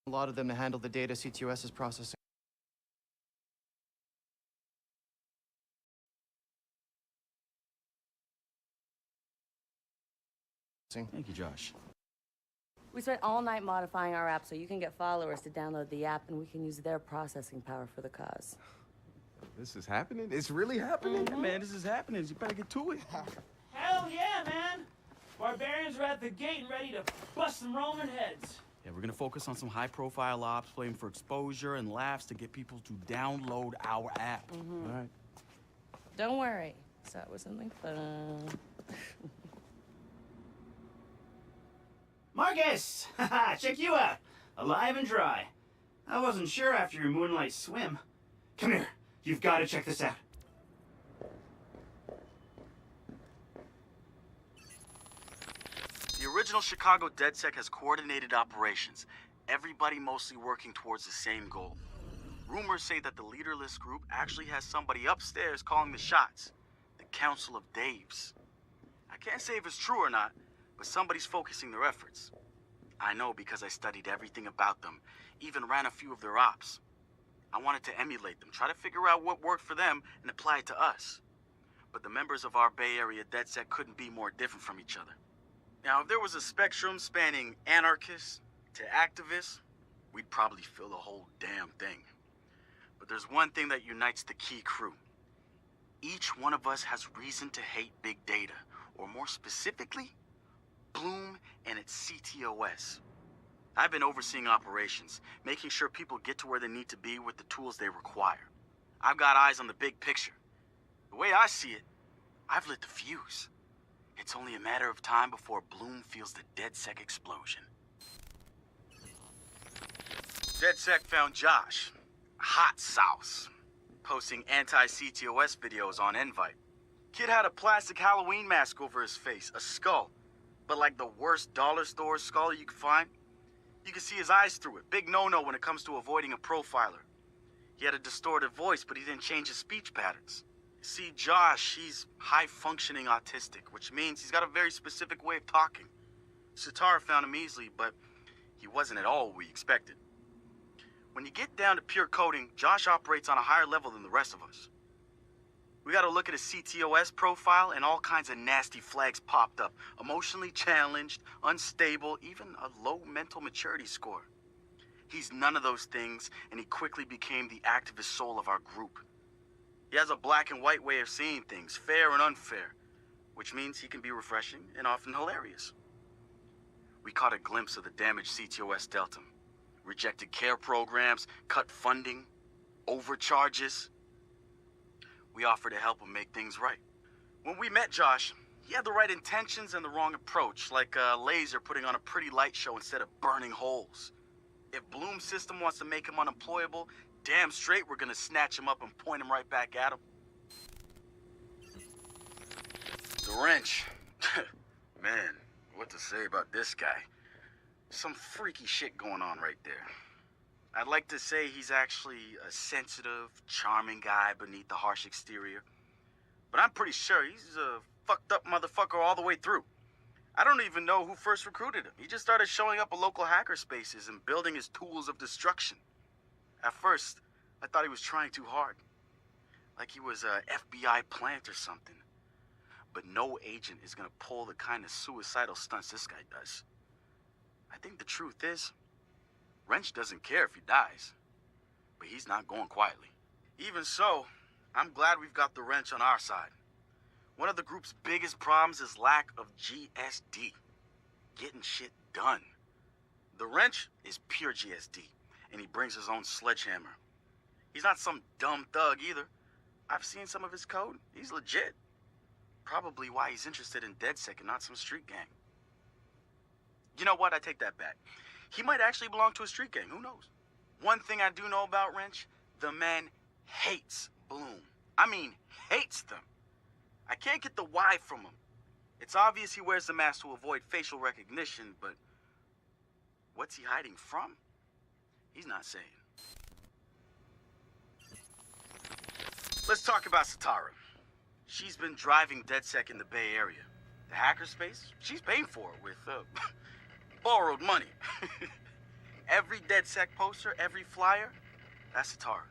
a lot of them to handle the data CTOS is processing. Thank you, Josh. We spent all night modifying our app so you can get followers to download the app and we can use their processing power for the cause. This is happening? It's really happening? Yeah, man, this is happening. You better get to it. Hell yeah, man! Barbarians are at the gate and ready to bust some Roman heads. Yeah, we're gonna focus on some high-profile ops, playing for exposure and laughs to get people to download our app. All right. Don't worry. So it was something fun. Marcus! Haha, check you out! Alive and dry. I wasn't sure after your moonlight swim. Come here, you've got to check this out. The original Chicago DedSec has coordinated operations, everybody mostly working towards the same goal. Rumors say that the leaderless group actually has somebody upstairs calling the shots, the Council of Daves. I can't say if it's true or not, but somebody's focusing their efforts. I know because I studied everything about them, even ran a few of their ops. I wanted to emulate them, try to figure out what worked for them and apply it to us. But the members of our Bay Area DedSec couldn't be more different from each other. Now, if there was a spectrum spanning anarchists to activists, we'd probably fill the whole damn thing. But there's one thing that unites the key crew. Each one of us has reason to hate big data, or more specifically, Bloom and its CTOS. I've been overseeing operations, making sure people get to where they need to be with the tools they require. I've got eyes on the big picture. The way I see it, I've lit the fuse. It's only a matter of time before Bloom feels the DedSec explosion. DedSec found Josh, hot sauce, posting anti-CTOS videos on Invite. Kid had a plastic Halloween mask over his face, a skull, but like the worst dollar store skull you could find. You could see his eyes through it. Big no-no when it comes to avoiding a profiler. He had a distorted voice, but he didn't change his speech patterns. See, Josh, he's high-functioning autistic, which means he's got a very specific way of talking. Sitar found him easily, but he wasn't at all what we expected. When you get down to pure coding, Josh operates on a higher level than the rest of us. We got to look at his CTOS profile, and all kinds of nasty flags popped up. Emotionally challenged, unstable, even a low mental maturity score. He's none of those things, and he quickly became the activist soul of our group. He has a black and white way of seeing things, fair and unfair, which means he can be refreshing and often hilarious. We caught a glimpse of the damage CTOS dealt him. Rejected care programs, cut funding, overcharges. We offered to help him make things right. When we met Josh, he had the right intentions and the wrong approach, like a laser putting on a pretty light show instead of burning holes. If Bloom's system wants to make him unemployable, damn straight we're gonna snatch him up and point him right back at him. The wrench. Man, what to say about this guy? Some freaky shit going on right there. I'd like to say he's actually a sensitive, charming guy beneath the harsh exterior. But I'm pretty sure he's a fucked up motherfucker all the way through. I don't even know who first recruited him. He just started showing up at local hacker spaces and building his tools of destruction. At first, I thought he was trying too hard. Like he was a FBI plant or something. But no agent is gonna pull the kind of suicidal stunts this guy does. I think the truth is, Wrench doesn't care if he dies, but he's not going quietly. Even so, I'm glad we've got the Wrench on our side. One of the group's biggest problems is lack of GSD, getting shit done. The Wrench is pure GSD, and he brings his own sledgehammer. He's not some dumb thug either. I've seen some of his code. He's legit. Probably why he's interested in DedSec and not some street gang. You know what? I take that back. He might actually belong to a street gang. Who knows? One thing I do know about Wrench, the man hates Bloom. I mean, hates them. I can't get the why from him. It's obvious he wears the mask to avoid facial recognition, but what's he hiding from? He's not saying. Let's talk about Satara. She's been driving DedSec in the Bay Area. The hackerspace, she's paying for it with borrowed money. Every DedSec poster, every flyer, that's Satara.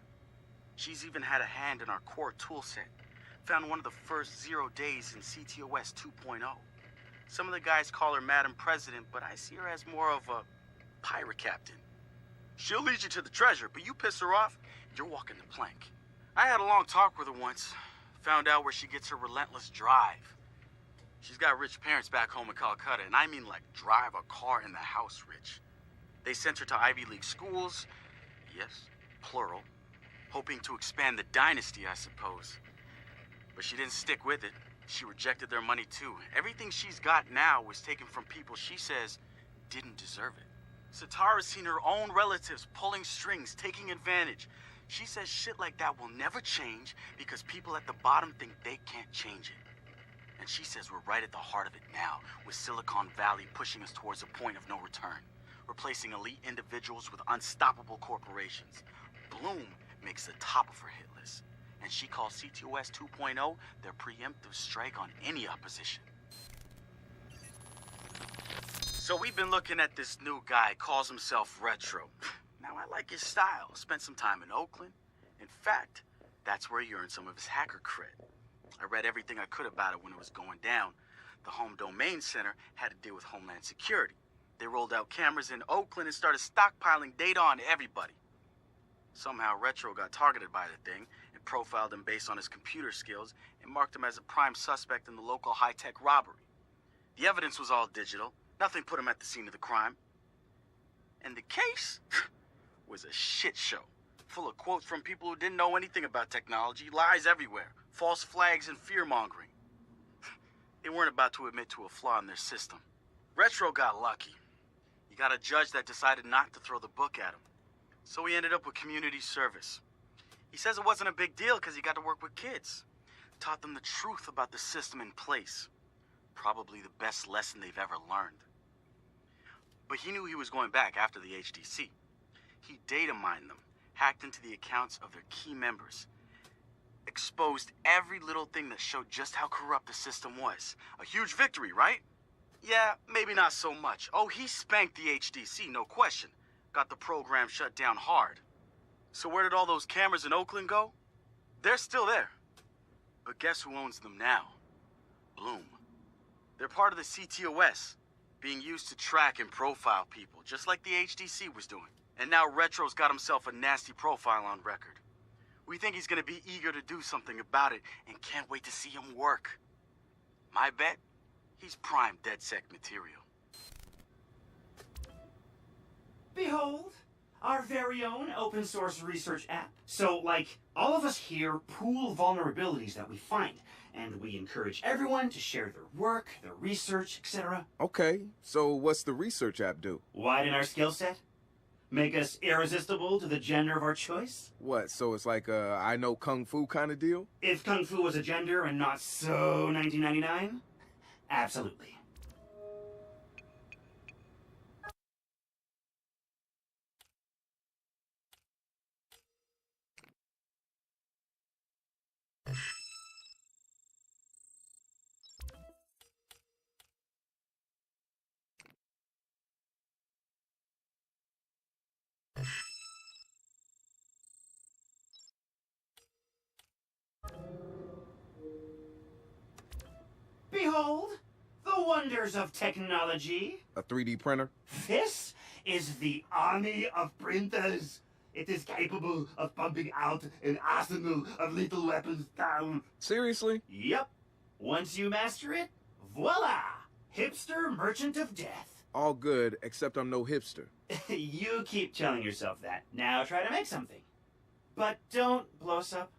She's even had a hand in our core toolset. Found one of the first 0 days in CTOS 2.0. Some of the guys call her Madam President, but I see her as more of a pirate captain. She'll lead you to the treasure, but you piss her off, you're walking the plank. I had a long talk with her once. Found out where she gets her relentless drive. She's got rich parents back home in Calcutta, and I mean like drive a car in the house rich. They sent her to Ivy League schools, yes, plural, hoping to expand the dynasty, I suppose. But she didn't stick with it. She rejected their money too. Everything she's got now was taken from people she says didn't deserve it. Satara's seen her own relatives pulling strings, taking advantage. She says shit like that will never change because people at the bottom think they can't change it. And she says we're right at the heart of it now, with Silicon Valley pushing us towards a point of no return, replacing elite individuals with unstoppable corporations. Bloom makes the top of her hit list, and she calls CTOS 2.0 their preemptive strike on any opposition. So we've been looking at this new guy, calls himself Retro. Now I like his style, spent some time in Oakland. In fact, that's where he earned some of his hacker cred. I read everything I could about it when it was going down. The Home Domain Center had to deal with Homeland Security. They rolled out cameras in Oakland and started stockpiling data on everybody. Somehow Retro got targeted by the thing and profiled him based on his computer skills and marked him as a prime suspect in the local high-tech robbery. The evidence was all digital. Nothing put him at the scene of the crime. And the case was a shit show, full of quotes from people who didn't know anything about technology, lies everywhere, false flags and fear-mongering. They weren't about to admit to a flaw in their system. Retro got lucky. He got a judge that decided not to throw the book at him. So he ended up with community service. He says it wasn't a big deal because he got to work with kids. Taught them the truth about the system in place. Probably the best lesson they've ever learned. But he knew he was going back after the HDC. He data mined them, hacked into the accounts of their key members, exposed every little thing that showed just how corrupt the system was. A huge victory, right? Yeah, maybe not so much. Oh, he spanked the HDC, no question. Got the program shut down hard. So where did all those cameras in Oakland go? They're still there. But guess who owns them now? Bloom. They're part of the CTOS, being used to track and profile people, just like the HDC was doing. And now Retro's got himself a nasty profile on record. We think he's gonna be eager to do something about it and can't wait to see him work. My bet? He's prime DedSec material. Behold, our very own open source research app. So, like, all of us here pool vulnerabilities that we find, and we encourage everyone to share their work, their research, etc. Okay, so what's the research app do? Widen our skill set? Make us irresistible to the gender of our choice? What, so it's like a I know Kung Fu kind of deal? If Kung Fu was a gender and not so 1999? Absolutely. Behold, the wonders of technology. A 3D printer? This is the army of printers. It is capable of pumping out an arsenal of lethal weapons down. Seriously? Yep. Once you master it, voila! Hipster merchant of death. All good, except I'm no hipster. You keep telling yourself that. Now try to make something. But don't blow us up.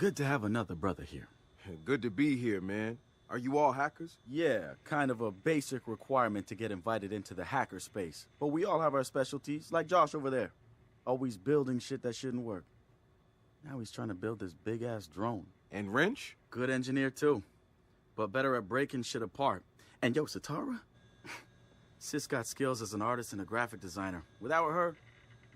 Good to have another brother here. Good to be here, man. Are you all hackers? Yeah, kind of a basic requirement to get invited into the hacker space. But we all have our specialties, like Josh over there. Always building shit that shouldn't work. Now he's trying to build this big-ass drone. And Wrench? Good engineer, too. But better at breaking shit apart. And yo, Satara? Sis got skills as an artist and a graphic designer. Without her,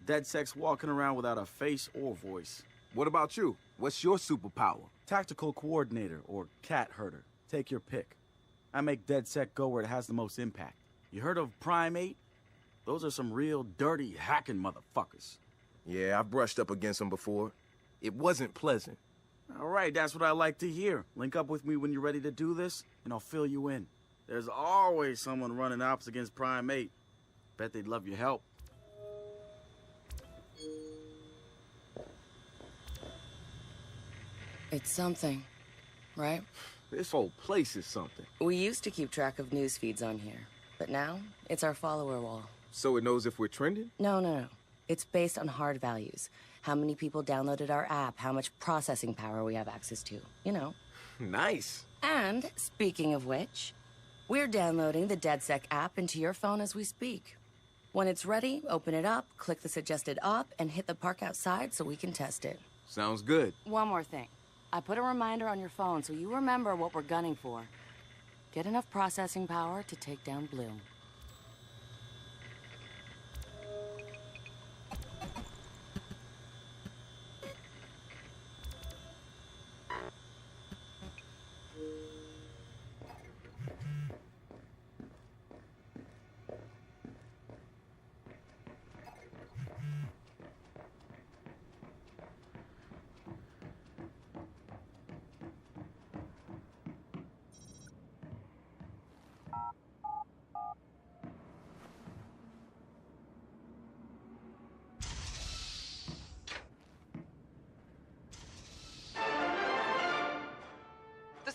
DeadSec's walking around without a face or voice. What about you? What's your superpower? Tactical coordinator or cat herder. Take your pick. I make DeadSec go where it has the most impact. You heard of Prime 8? Those are some real dirty hacking motherfuckers. Yeah, I've brushed up against them before. It wasn't pleasant. All right, that's what I like to hear. Link up with me when you're ready to do this, and I'll fill you in. There's always someone running ops against Prime 8. Bet they'd love your help. It's something, right? This whole place is something. We used to keep track of news feeds on here, but now it's our follower wall. So it knows if we're trending? No. It's based on hard values. How many people downloaded our app, how much processing power we have access to, you know. Nice. And, speaking of which, we're downloading the DeadSec app into your phone as we speak. When it's ready, open it up, click the suggested op, and hit the park outside so we can test it. Sounds good. One more thing. I put a reminder on your phone so you remember what we're gunning for. Get enough processing power to take down Bloom.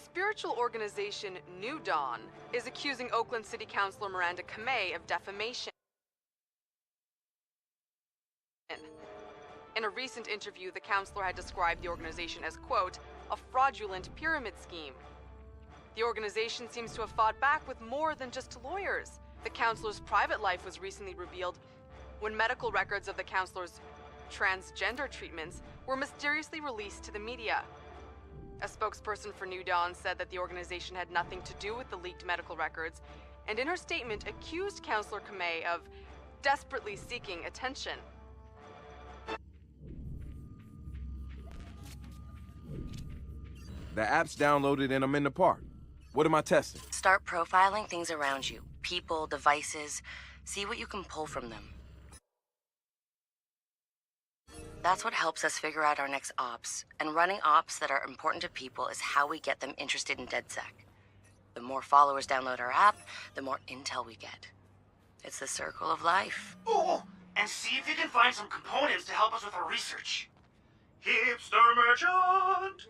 Spiritual organization New Dawn is accusing Oakland City Councilor Miranda Kamei of defamation. In a recent interview, the councilor had described the organization as, quote, a fraudulent pyramid scheme. The organization seems to have fought back with more than just lawyers. The councilor's private life was recently revealed when medical records of the councilor's transgender treatments were mysteriously released to the media. A spokesperson for New Dawn said that the organization had nothing to do with the leaked medical records, and in her statement accused Councilor Kamei of desperately seeking attention. The app's downloaded and I'm in the park. What am I testing? Start profiling things around you. People, devices. See what you can pull from them. That's what helps us figure out our next ops. And running ops that are important to people is how we get them interested in DeadSec. The more followers download our app, the more intel we get. It's the circle of life. Oh, and see if you can find some components to help us with our research. Hipster merchant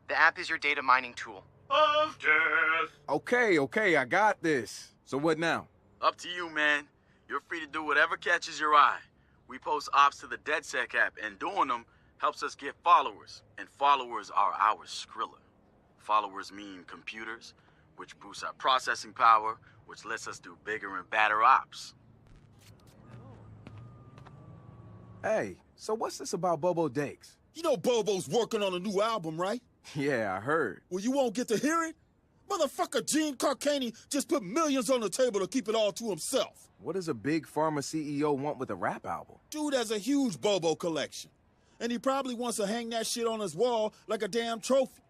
The app is your data mining tool. of death. Okay, I got this. So what now? Up to you, man. You're free to do whatever catches your eye. We post ops to the DeadSec app, and doing them helps us get followers. And followers are our Skrilla. Followers mean computers, which boosts our processing power, which lets us do bigger and badder ops. Hey, so what's this about Bobo Dakes? You know Bobo's working on a new album, right? Yeah, I heard. Well, you won't get to hear it? Motherfucker Gene Carcani just put millions on the table to keep it all to himself. What does a big pharma CEO want with a rap album? Dude has a huge Bobo collection. And he probably wants to hang that shit on his wall like a damn trophy.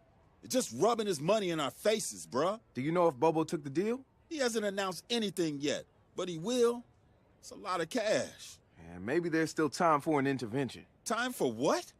Just rubbing his money in our faces, bruh. Do you know if Bobo took the deal? He hasn't announced anything yet, but he will. It's a lot of cash. And maybe there's still time for an intervention. Time for what?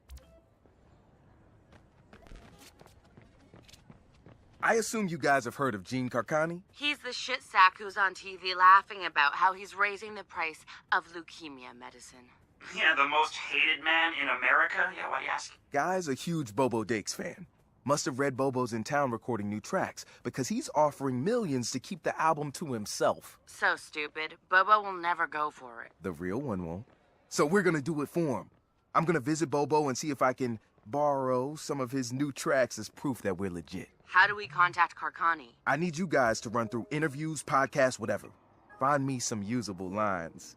I assume you guys have heard of Gene Carcani? He's the shit sack who's on TV laughing about how he's raising the price of leukemia medicine. Yeah, the most hated man in America? Yeah, why do you ask? Guy's a huge Bobo Dakes fan. Must have read Bobo's in town recording new tracks, because he's offering millions to keep the album to himself. So stupid. Bobo will never go for it. The real one won't. So we're gonna do it for him. I'm gonna visit Bobo and see if I can borrow some of his new tracks as proof that we're legit. How do we contact Carcani? I need you guys to run through interviews, podcasts, whatever. Find me some usable lines.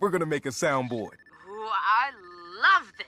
We're gonna make a soundboard. Ooh, I love this.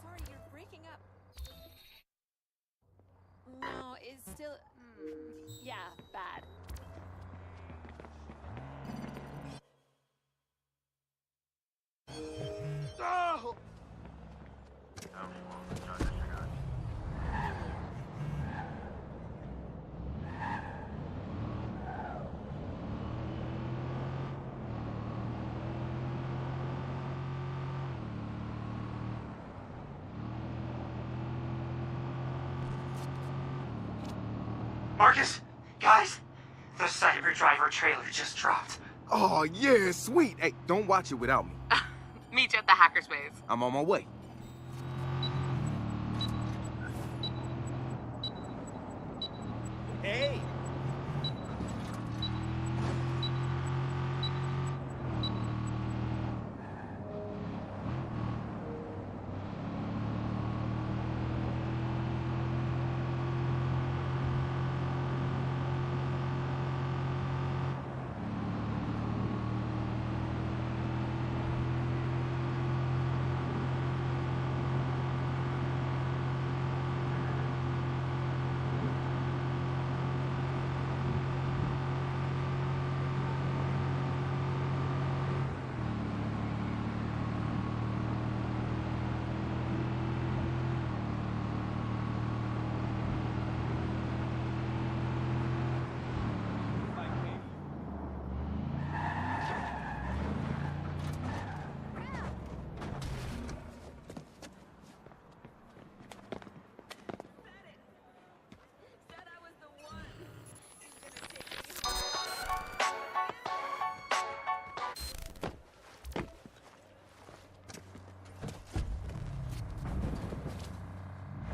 Sorry, you're breaking up. No, it's still. Yeah, bad. Oh! Marcus, guys, the Cyber Driver trailer just dropped. Oh, yeah, sweet. Hey, don't watch it without me. Meet you at the hackerspace. I'm on my way. Hey!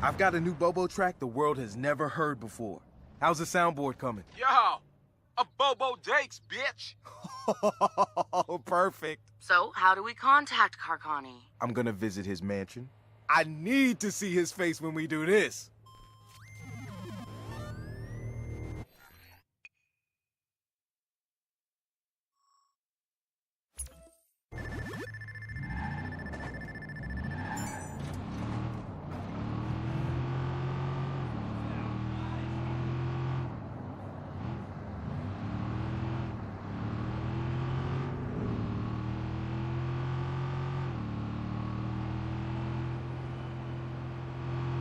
I've got a new Bobo track the world has never heard before. How's the soundboard coming? Yo, a Bobo Dakes, bitch. Oh, perfect. So, how do we contact Carcani? I'm gonna visit his mansion. I need to see his face when we do this.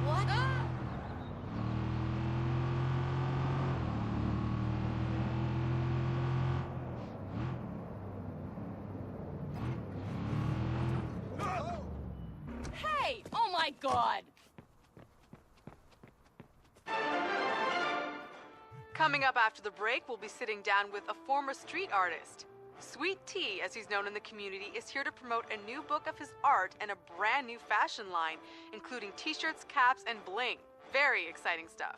What? Hey! Oh my god! Coming up after the break, we'll be sitting down with a former street artist. Sweet Tea, as he's known in the community, is here to promote a new book of his art and a brand new fashion line, including t-shirts, caps, and bling. Very exciting stuff.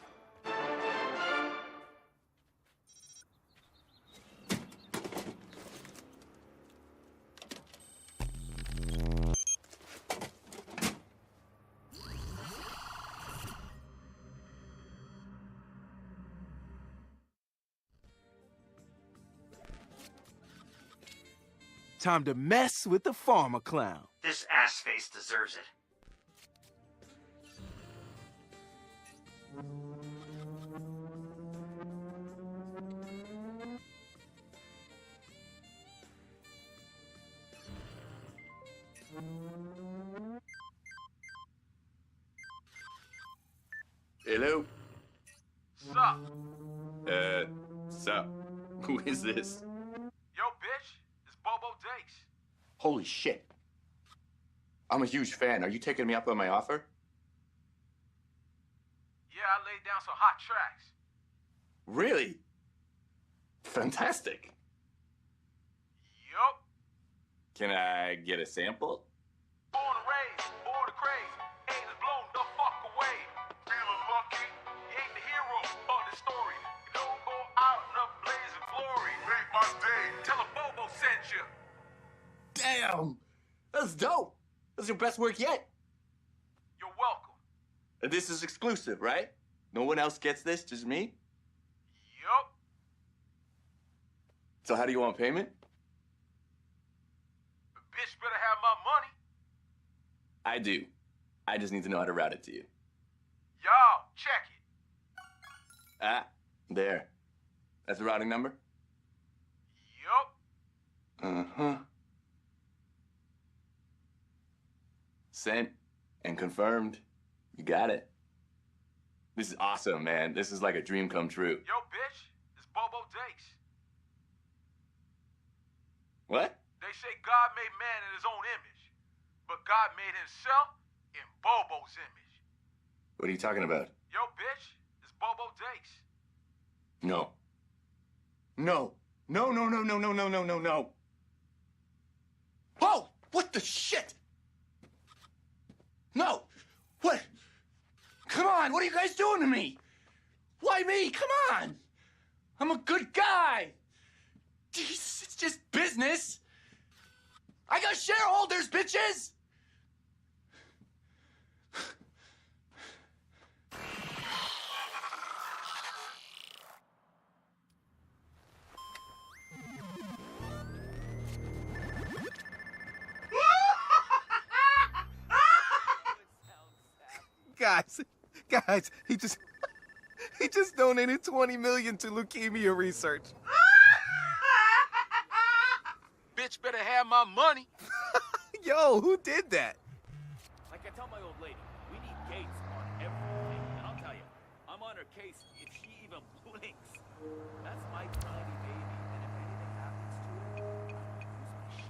Time to mess with the farmer clown. This ass face deserves it. Hello? Sup? Sup? Who is this? Yo, bitch, it's Bobo Dakes. Holy shit. I'm a huge fan. Are you taking me up on my offer? Yeah, I laid down some hot tracks. Really? Fantastic. Yup. Can I get a sample? Born and raised, born to craze. Ain't is blown the fuck away. Feeling lucky. You ain't the hero of the story. You don't go out in a blaze of glory. Make my day. Tell a Bobo sent you. Damn! That's dope. That's your best work yet. You're welcome. And this is exclusive, right? No one else gets this, just me? Yup. So how do you want payment? The bitch better have my money. I do. I just need to know how to route it to you. Y'all, check it. Ah, there. That's the routing number? Yup. Uh-huh. Sent and confirmed. You got it. This is awesome, man. This is like a dream come true. Yo, bitch, it's Bobo Dakes. What? They say God made man in his own image, but God made himself in Bobo's image. What are you talking about? Yo, bitch, it's Bobo Dakes. No. No. No, no, no, no, no, no, no, no, no. Oh! What the shit? No! What? Come on, what are you guys doing to me? Why me? Come on! I'm a good guy! Jeez, it's just business! I got shareholders, bitches! Guys, he just donated 20 million to leukemia research. Bitch better have my money. Yo, who did that? Like I tell my old lady, we need gates on everything. And I'll tell you, I'm on her case if she even blinks. That's my tiny baby, and if anything happens to it, I lose my shit.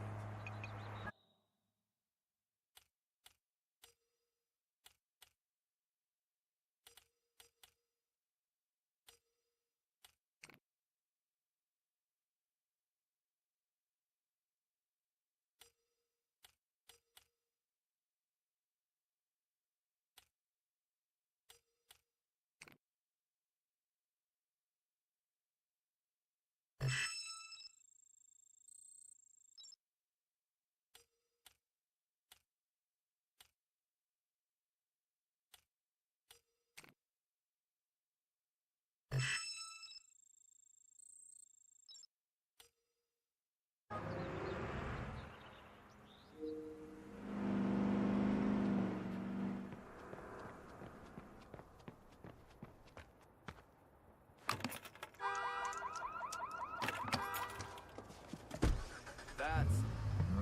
That's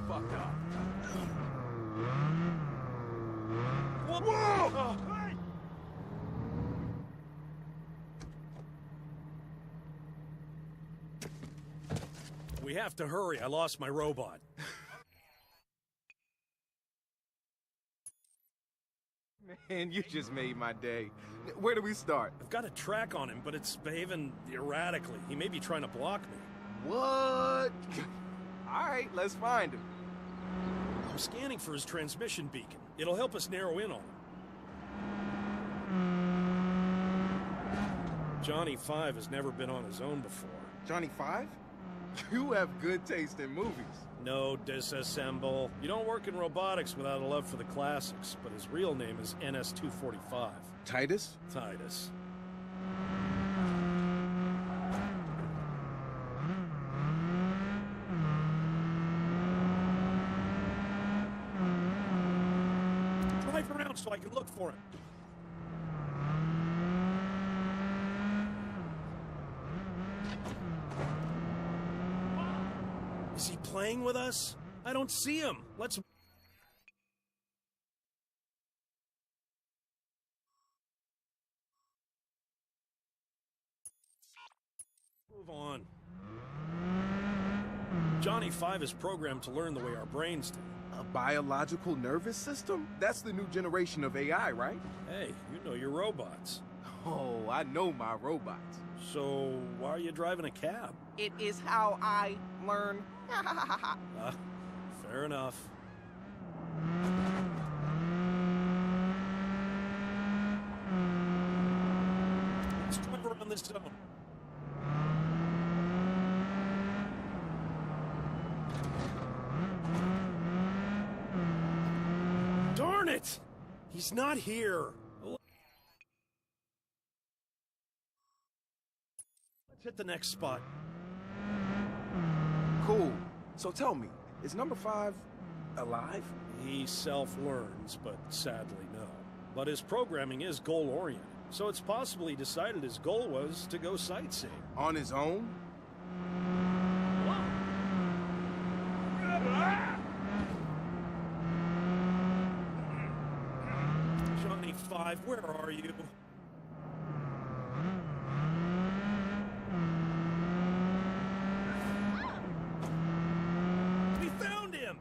fucked up. Whoa! We have to hurry. I lost my robot. Man, you just made my day. Where do we start? I've got a track on him, but it's behaving erratically. He may be trying to block me. What? All right, let's find him. I'm scanning for his transmission beacon. It'll help us narrow in on him. Johnny 5 has never been on his own before. Johnny 5? You have good taste in movies. No, disassemble. You don't work in robotics without a love for the classics, but his real name is NS-245. Titus? Titus. Drive around so I can look for him. Is he playing with us? I don't see him. Let's... move on. Johnny 5 is programmed to learn the way our brains do. A biological nervous system? That's the new generation of AI, right? Hey, you know your robots. Oh, I know my robots. So, why are you driving a cab? It is how I learn. Fair enough. Let's drive around this zone. Darn it! He's not here. Let's hit the next spot. Cool. So tell me, is number 5 alive? He self-learns, but sadly no. But his programming is goal-oriented, so it's possible he decided his goal was to go sightseeing. On his own? Johnny 5, where are you? We found him!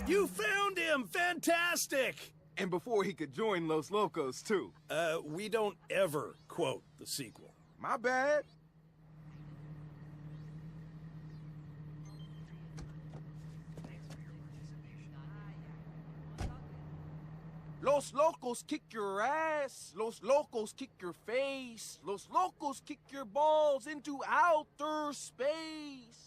You found him! Fantastic! And before he could join Los Locos, too. We don't ever quote the sequel. My bad. Los Locos kick your ass. Los Locos kick your face. Los Locos kick your balls into outer space.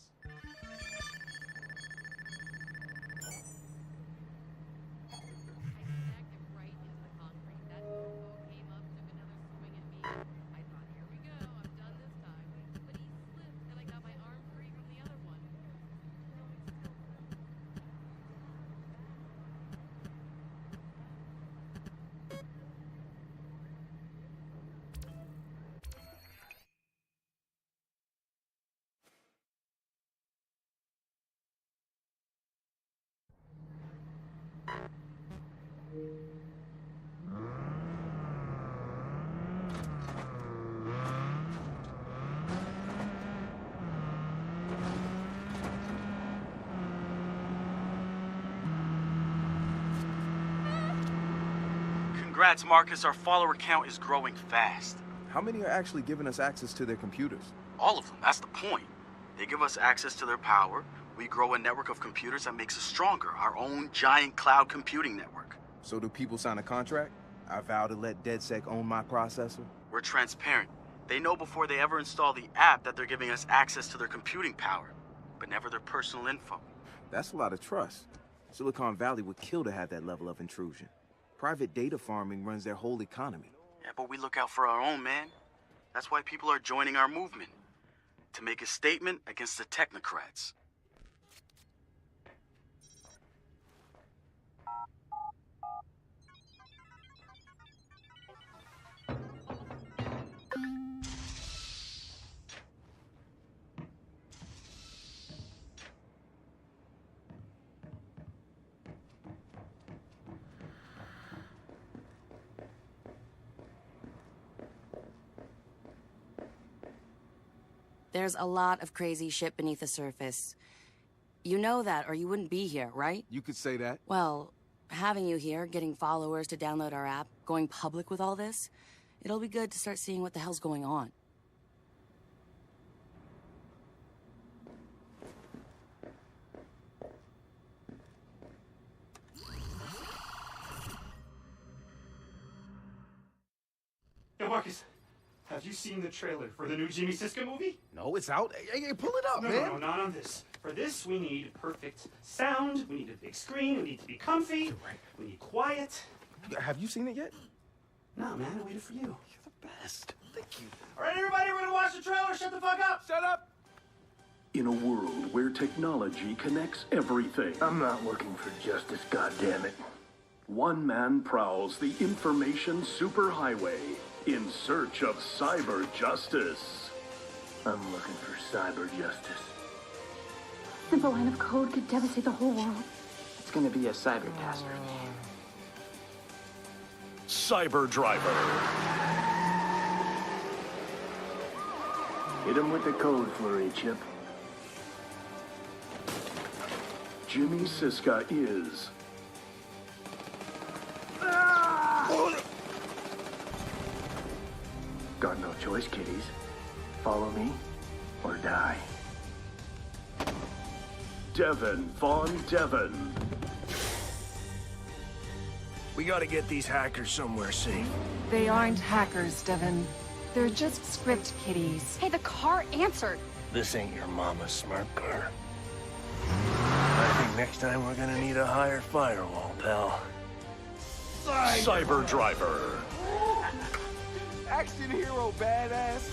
Congrats, Marcus. Our follower count is growing fast. How many are actually giving us access to their computers? All of them. That's the point. They give us access to their power. We grow a network of computers that makes us stronger. Our own giant cloud computing network. So do people sign a contract? I vow to let DedSec own my processor? We're transparent. They know before they ever install the app that they're giving us access to their computing power, but never their personal info. That's a lot of trust. Silicon Valley would kill to have that level of intrusion. Private data farming runs their whole economy. Yeah, but we look out for our own, man. That's why people are joining our movement. To make a statement against the technocrats. There's a lot of crazy shit beneath the surface. You know that, or you wouldn't be here, right? You could say that. Well, having you here, getting followers to download our app, going public with all this, it'll be good to start seeing what the hell's going on. Yo, Marcus, have you seen the trailer for the new Jimmy Siska movie? No, it's out. Hey, pull it up, No, man. no, not on this. For this, we need perfect sound, we need a big screen, we need to be comfy, we need quiet. Have you seen it yet? No, man, I waited for you. You're the best. Thank you. All right, everybody, we're gonna watch the trailer. Shut the fuck up. Shut up. In a world where technology connects everything. I'm not looking for justice, goddammit. One man prowls the information superhighway in search of cyber justice. I'm looking for cyber justice. Simple line of code could devastate the whole world. It's gonna be a cyber tasker. Cyber Driver. Hit him with the code flurry, Chip. Jimmy Siska is... Got no choice, kiddies. Follow me or die. Devin Von Devin. We gotta get these hackers somewhere safe. They aren't hackers, Devin. They're just script kiddies. Hey, the car answered. This ain't your mama's smart car. I think next time we're gonna need a higher firewall, pal. Cyber Driver. Action hero badass.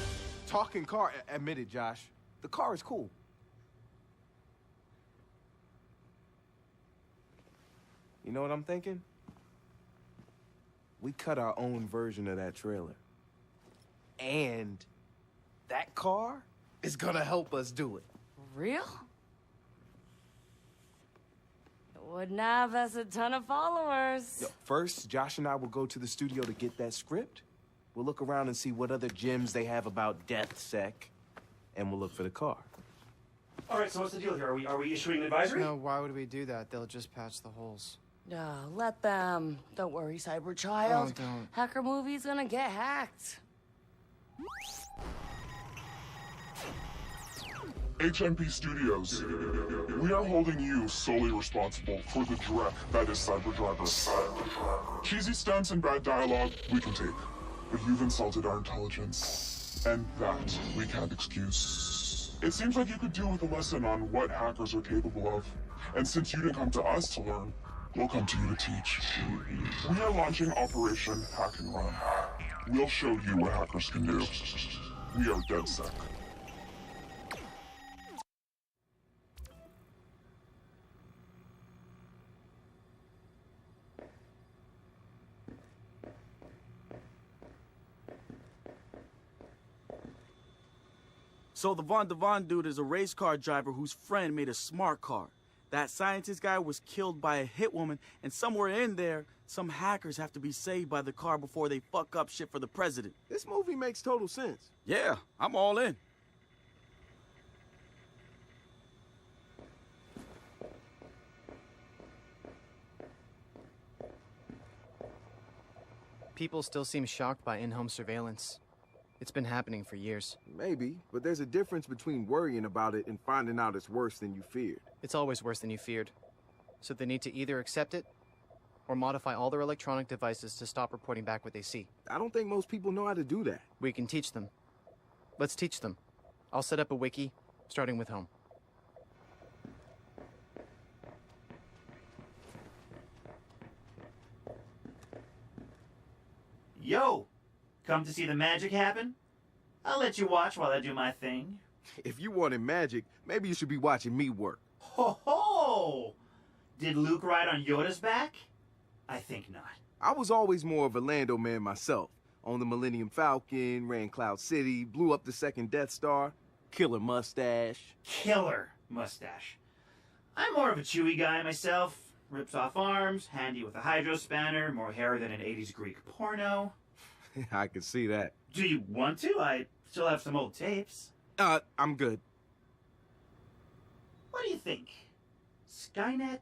Talking car. Admit it, Josh. The car is cool. You know what I'm thinking? We cut our own version of that trailer. And that car is gonna help us do it. Real? It wouldn't have us a ton of followers. Yo, first, Josh and I will go to the studio to get that script. We'll look around and see what other gems they have about DeathSec, and we'll look for the car. All right, so what's the deal here? Are we issuing an advisory? No, why would we do that? They'll just patch the holes. No, let them. Don't worry, cyber child. Oh, don't. Hacker movie's gonna get hacked. HMP Studios. We are holding you solely responsible for the dreck that is Cyber Driver. Cheesy stunts and bad dialogue, we can take. But you've insulted our intelligence, and that we can't excuse. It seems like you could do with a lesson on what hackers are capable of. And since you didn't come to us to learn, we'll come to you to teach. We are launching Operation Hack and Run. We'll show you what hackers can do. We are DeadSec. So the Von Devon dude is a race car driver whose friend made a smart car. That scientist guy was killed by a hit woman, and somewhere in there, some hackers have to be saved by the car before they fuck up shit for the president. This movie makes total sense. Yeah, I'm all in. People still seem shocked by in-home surveillance. It's been happening for years. Maybe, but there's a difference between worrying about it and finding out it's worse than you feared. It's always worse than you feared. So they need to either accept it or modify all their electronic devices to stop reporting back what they see. I don't think most people know how to do that. We can teach them. Let's teach them. I'll set up a wiki, starting with home. Yo! Come to see the magic happen? I'll let you watch while I do my thing. If you wanted magic, maybe you should be watching me work. Ho ho! Did Luke ride on Yoda's back? I think not. I was always more of a Lando man myself. Owned the Millennium Falcon, ran Cloud City, blew up the second Death Star. Killer mustache. Killer mustache. I'm more of a Chewie guy myself. Rips off arms, handy with a hydro spanner, more hair than an 80s Greek porno. I can see that. Do you want to? I still have some old tapes. I'm good. What do you think? Skynet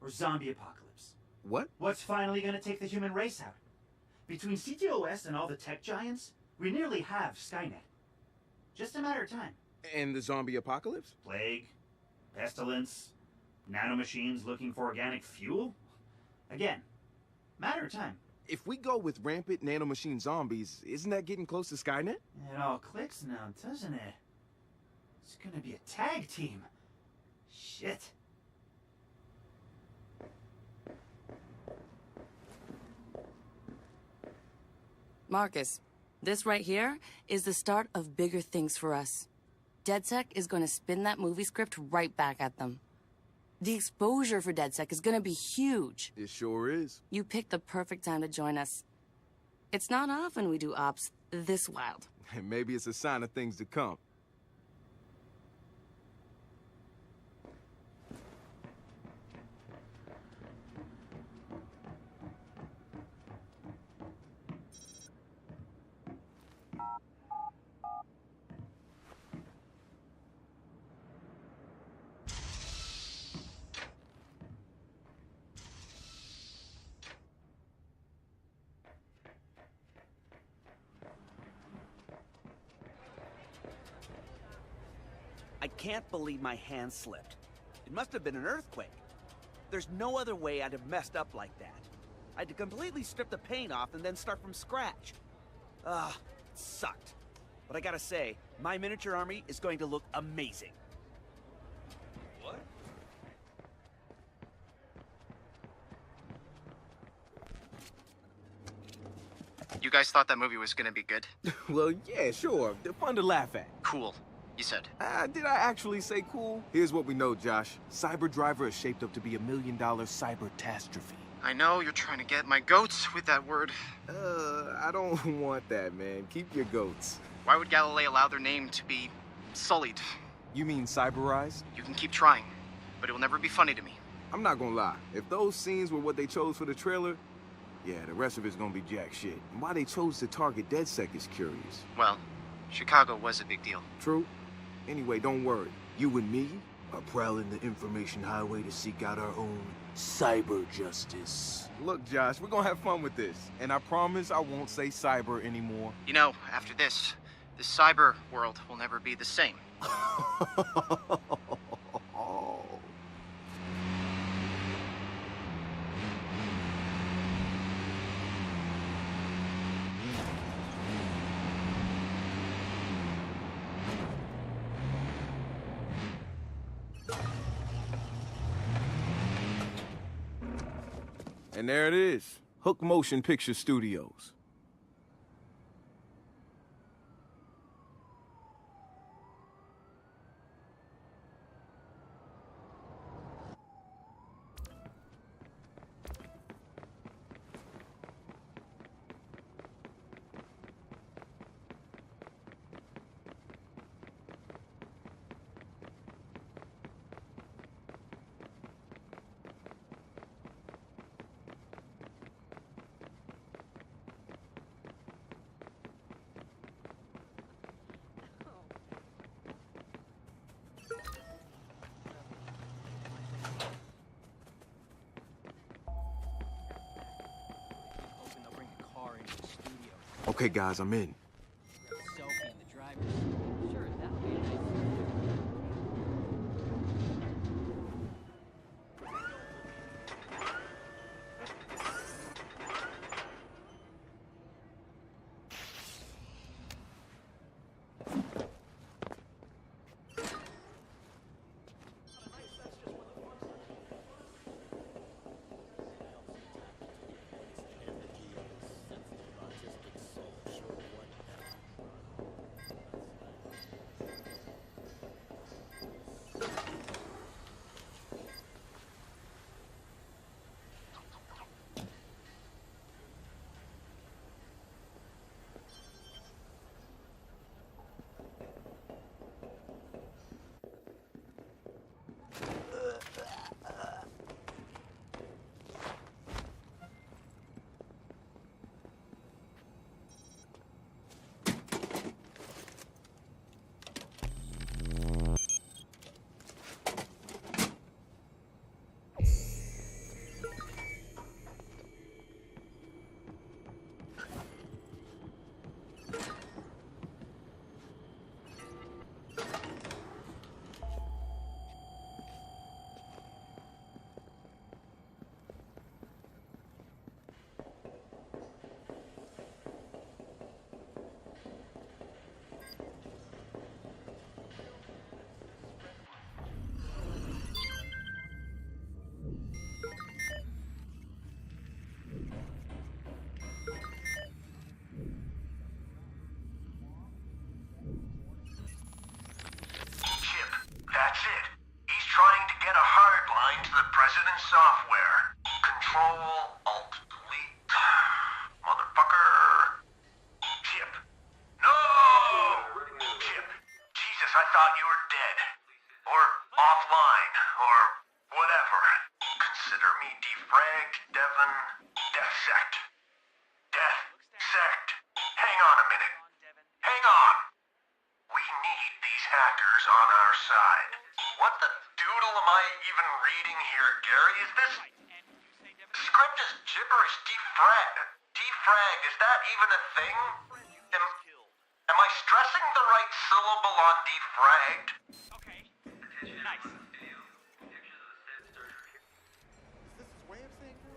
or zombie apocalypse? What? What's finally gonna take the human race out? Between CTOS and all the tech giants, we nearly have Skynet. Just a matter of time. And the zombie apocalypse? Plague, pestilence, nanomachines looking for organic fuel? Again, matter of time. If we go with rampant nanomachine zombies, isn't that getting close to Skynet? It all clicks now, doesn't it? It's gonna be a tag team. Shit. Marcus, this right here is the start of bigger things for us. DeadSec is going to spin that movie script right back at them. The exposure for DeadSec is going to be huge. It sure is. You picked the perfect time to join us. It's not often we do ops this wild. And maybe it's a sign of things to come. I can't believe my hand slipped. It must have been an earthquake. There's no other way I'd have messed up like that. I had to completely strip the paint off and then start from scratch. It sucked. But I gotta say, my miniature army is going to look amazing. What? You guys thought that movie was gonna be good? Well, yeah, sure. They're fun to laugh at. Cool, you said. Did I actually say cool? Here's what we know, Josh. Cyber Driver is shaped up to be $1 million cyber-tastrophe. I know you're trying to get my goats with that word. I don't want that, man. Keep your goats. Why would Galilei allow their name to be sullied? You mean cyberized? You can keep trying, but it will never be funny to me. I'm not gonna lie. If those scenes were what they chose for the trailer, yeah, the rest of it's gonna be jack shit. And why they chose to target DedSec is curious. Well, Chicago was a big deal. True. Anyway, don't worry. You and me are prowling the information highway to seek out our own cyber justice. Look, Josh, we're gonna have fun with this. And I promise I won't say cyber anymore. You know, after this, the cyber world will never be the same. And there it is. Hook Motion Picture Studios. Okay, guys, I'm in. Selfie in the driver's. Sure, that would be nice. President software. Control, Alt, Delete. Motherfucker. Chip. No! Chip. Jesus, I thought you were dead. Or offline. Or whatever. Consider me defragged, Devon. Death sect. Death sect. Hang on a minute. Hang on. We need these hackers on our side. What the doodle am I even reading here, Gary? Is this... Script is gibberish. Defrag. Is that even a thing? Am I stressing the right syllable on defragged? Okay, Nice. Is this his way of saying no?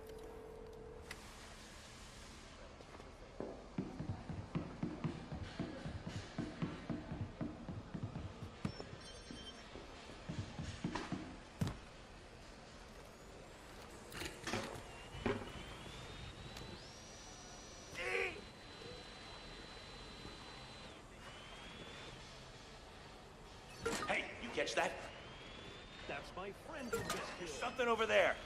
Hey, you catch that? That's my friend who just killed. Something over there.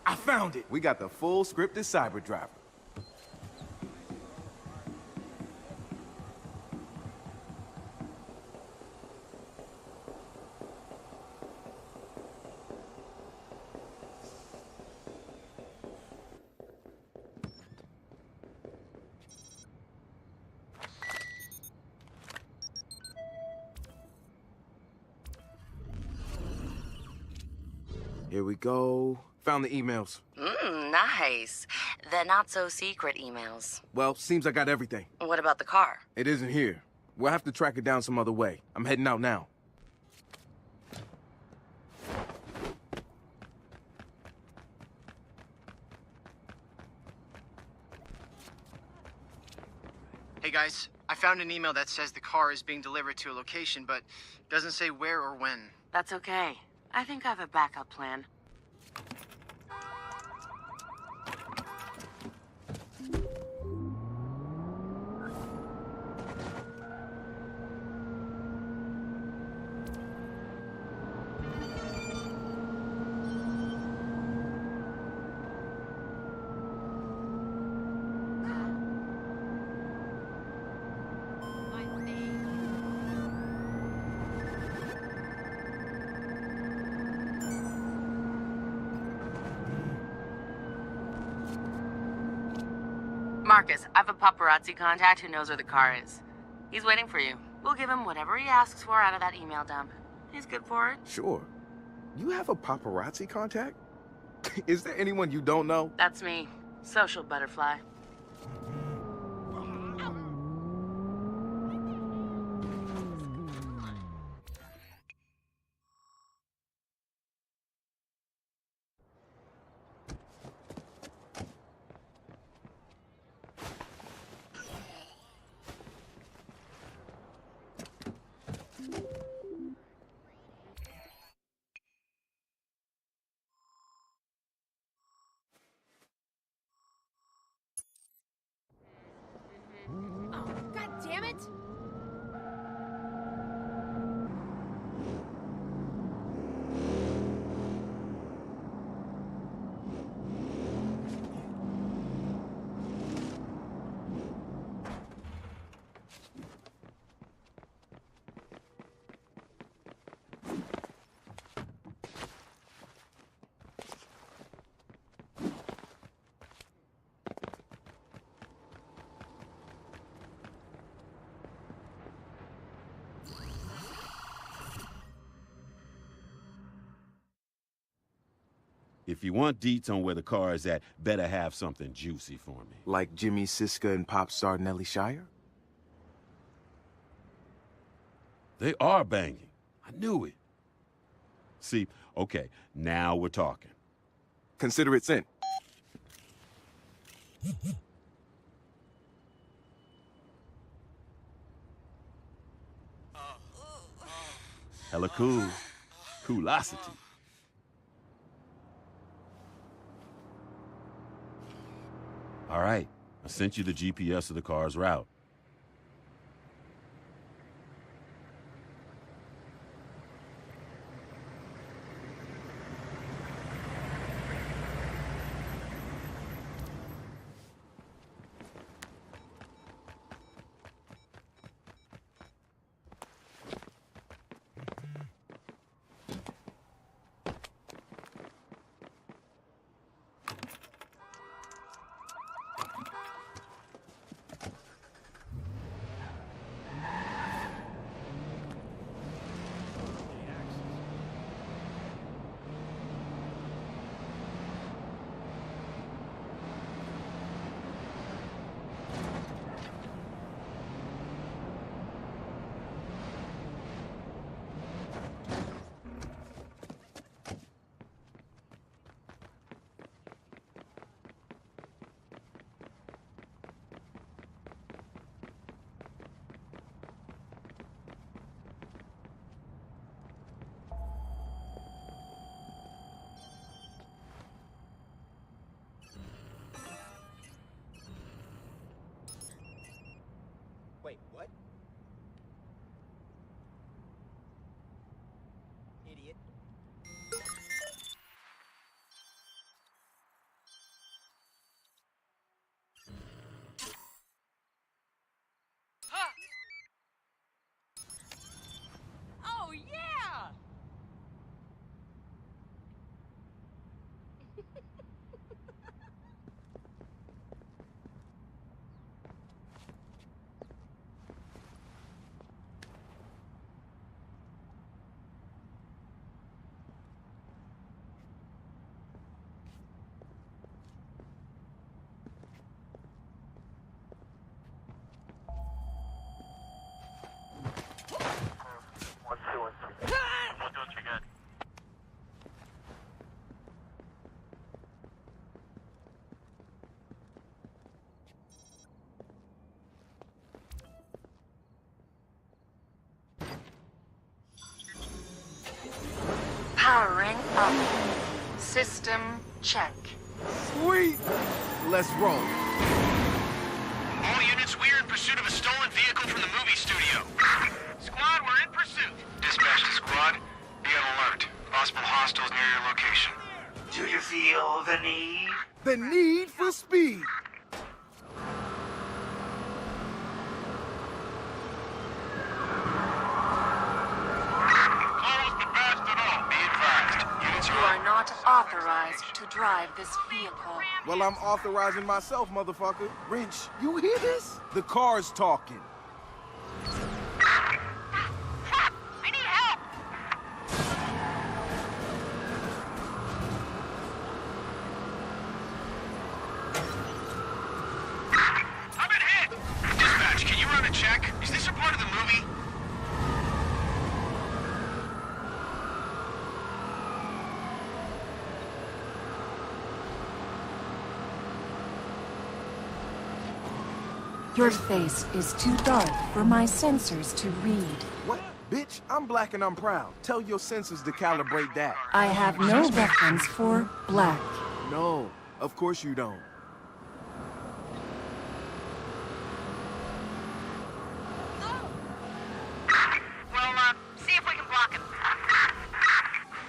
I found it. We got the full scripted cyber driver. Here we go. Found the emails. Nice. The not-so-secret emails. Well, seems I got everything. What about the car? It isn't here. We'll have to track it down some other way. I'm heading out now. Hey guys, I found an email that says the car is being delivered to a location, but doesn't say where or when. That's okay. I think I have a backup plan. Marcus, I have a paparazzi contact who knows where the car is. He's waiting for you. We'll give him whatever he asks for out of that email dump. He's good for it. Sure. You have a paparazzi contact? Is there anyone you don't know? That's me. Social butterfly. Oh, God damn it! If you want deets on where the car is at, better have something juicy for me. Like Jimmy Siska and pop star Nellie Shire? They are banging. I knew it. See, okay, now we're talking. Consider it sent. Hella cool. Coolosity. All right, I sent you the GPS of the car's route. idiot. Oh, yeah! Powering up. System check. Sweet! Let's roll. All units, we're in pursuit of a stolen vehicle from the movie studio. Squad, we're in pursuit. Dispatch to squad. Be on alert. Possible hostiles near your location. Do you feel the need? The need for speed. You are not authorized to drive this vehicle. Well, I'm authorizing myself, motherfucker. Wrench, you hear this? The car's talking. I need help! I've been hit! Dispatch, can you run a check? Is this a part of the movie? Your face is too dark for my sensors to read. What? Bitch, I'm black and I'm proud. Tell your sensors to calibrate that. I have no reference for black. No, of course you don't. Well, see if we can block him.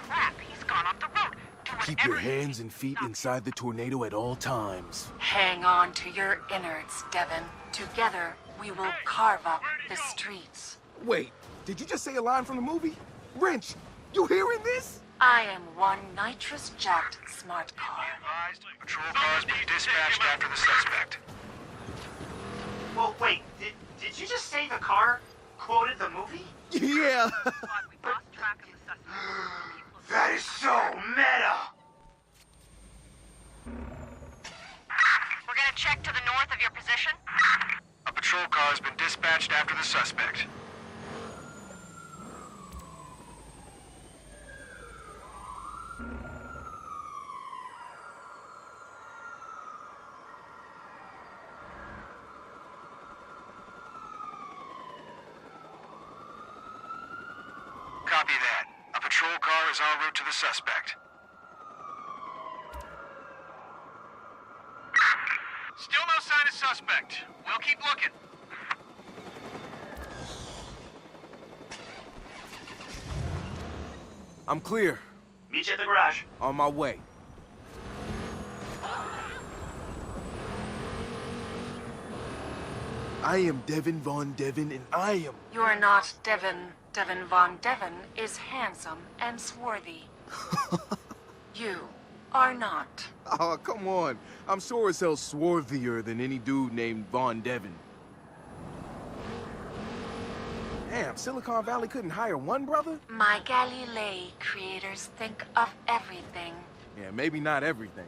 Crap, he's gone off the road. Keep your hands and feet inside the tornado at all times. Hang on to your innards, Devin. Together, we will carve up the streets. Wait, did you just say a line from the movie? Wrench, you hearing this? I am one nitrous-jacked smart car. Patrol car's been dispatched after the suspect. Well, wait, did you just say the car quoted the movie? Yeah. That is so meta! We're gonna check to the north of your position. A patrol car has been dispatched after the suspect. Copy that. A patrol car is en route to the suspect. Still no sign of suspect. We'll keep looking. I'm clear. Meet you at the garage. On my way. I am Devin Von Devin, and I am... You are not Devin. Devin Von Devin is handsome and swarthy. You are not. Oh, come on. I'm sure as hell swarthier than any dude named Von Devin. Damn, Silicon Valley couldn't hire one brother? My Galilei creators think of everything. Yeah, maybe not everything.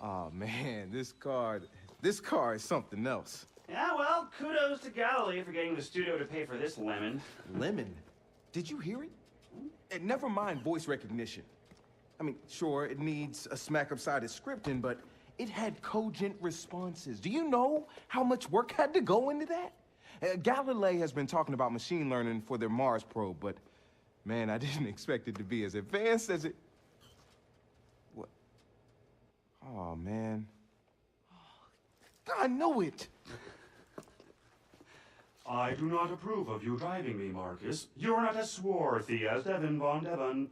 Oh man, this car is something else. Yeah, well, kudos to Galilee for getting the studio to pay for this lemon. Lemon? Did you hear it? And never mind voice recognition. I mean, sure, it needs a smack-up-sided scripting, but it had cogent responses. Do you know how much work had to go into that? Galilee has been talking about machine learning for their Mars probe, but man, I didn't expect it to be as advanced as it... What? Oh, man. I knew it! I do not approve of you driving me, Marcus. You're not as swarthy as Devin Von Devon.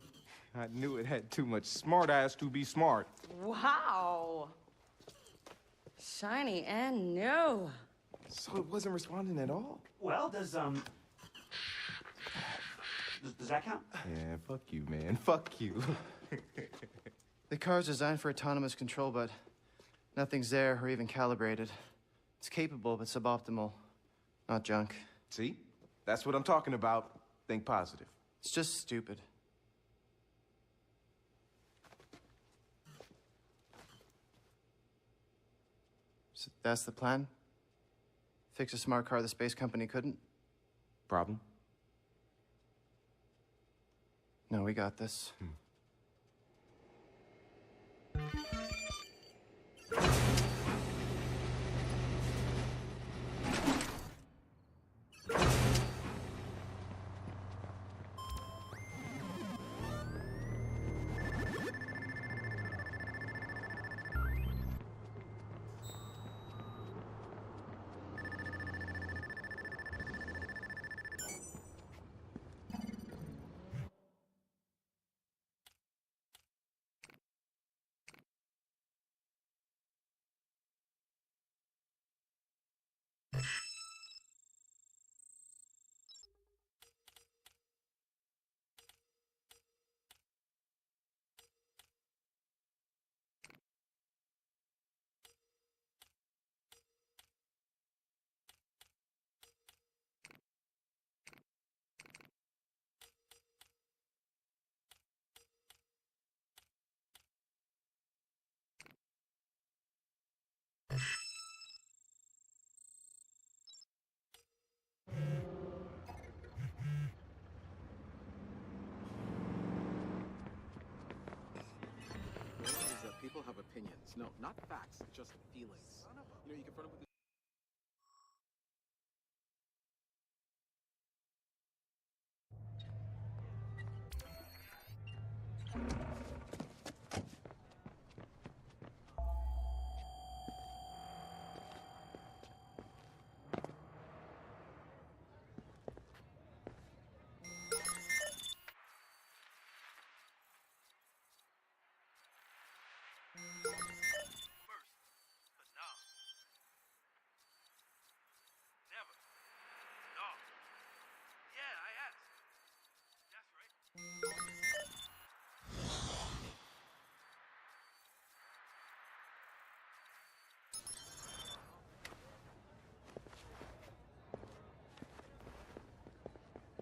I knew it had too much smart-ass to be smart. Wow. Shiny and new. So it wasn't responding at all? Well, does that count? Yeah, fuck you, man. Fuck you. The car's designed for autonomous control, but nothing's there or even calibrated. It's capable, but suboptimal. Not junk. See? That's what I'm talking about. Think positive. It's just stupid. So that's the plan? Fix a smart car the space company couldn't? Problem? No, we got this. Is that people have opinions. No, not facts, just feelings. You know, you confront them with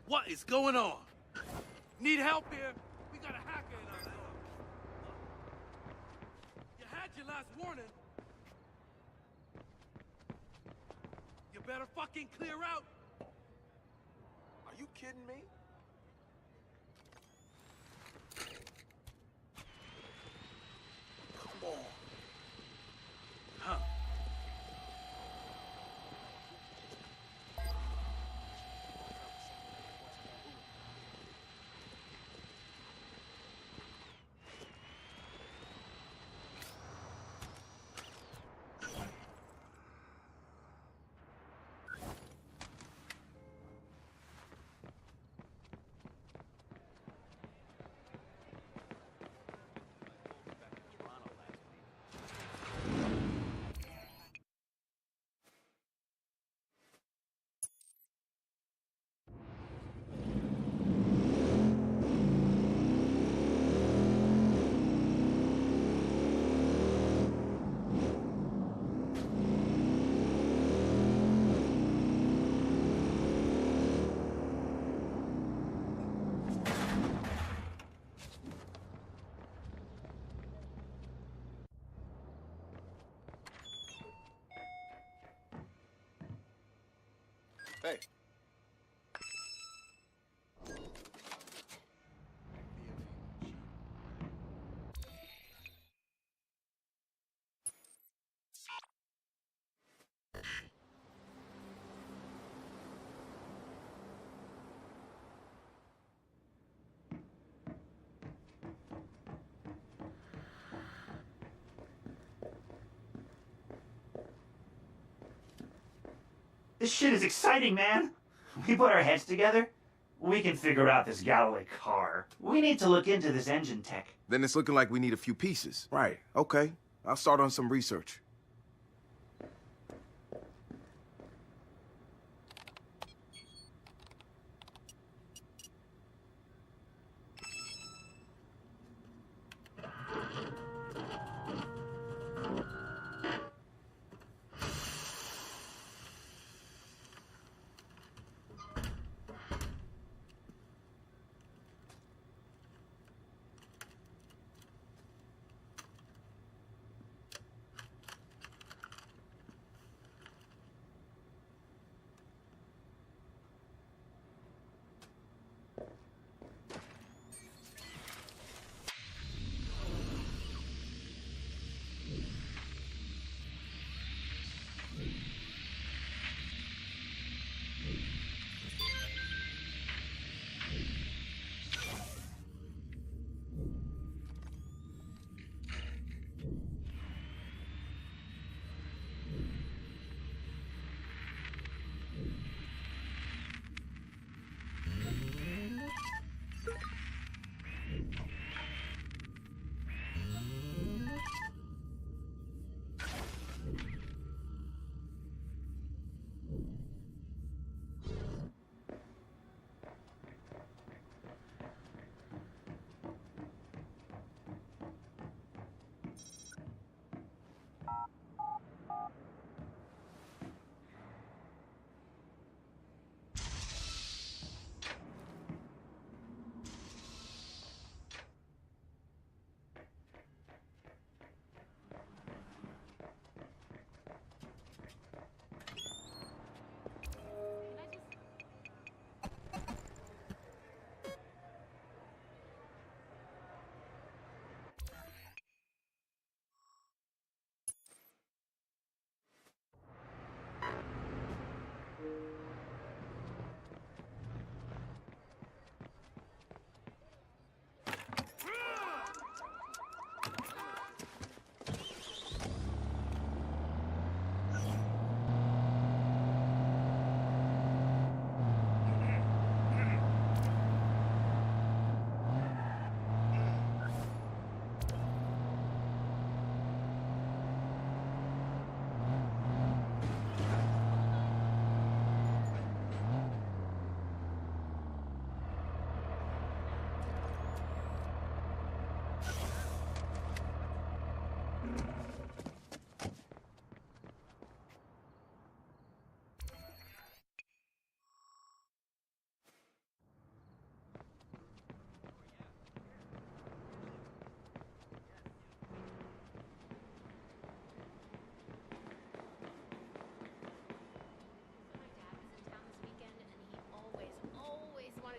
What is going on? Need help here? We got a hacker in our lab. You had your last warning. You better fucking clear out. Are you kidding me? Come on. Huh. Hey. This shit is exciting, man. We put our heads together, we can figure out this Galloway car. We need to look into this engine tech. Then it's looking like we need a few pieces. Right, okay. I'll start on some research.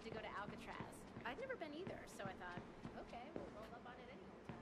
To go to Alcatraz. I'd never been either, so I thought, okay, we'll roll up on it any old time.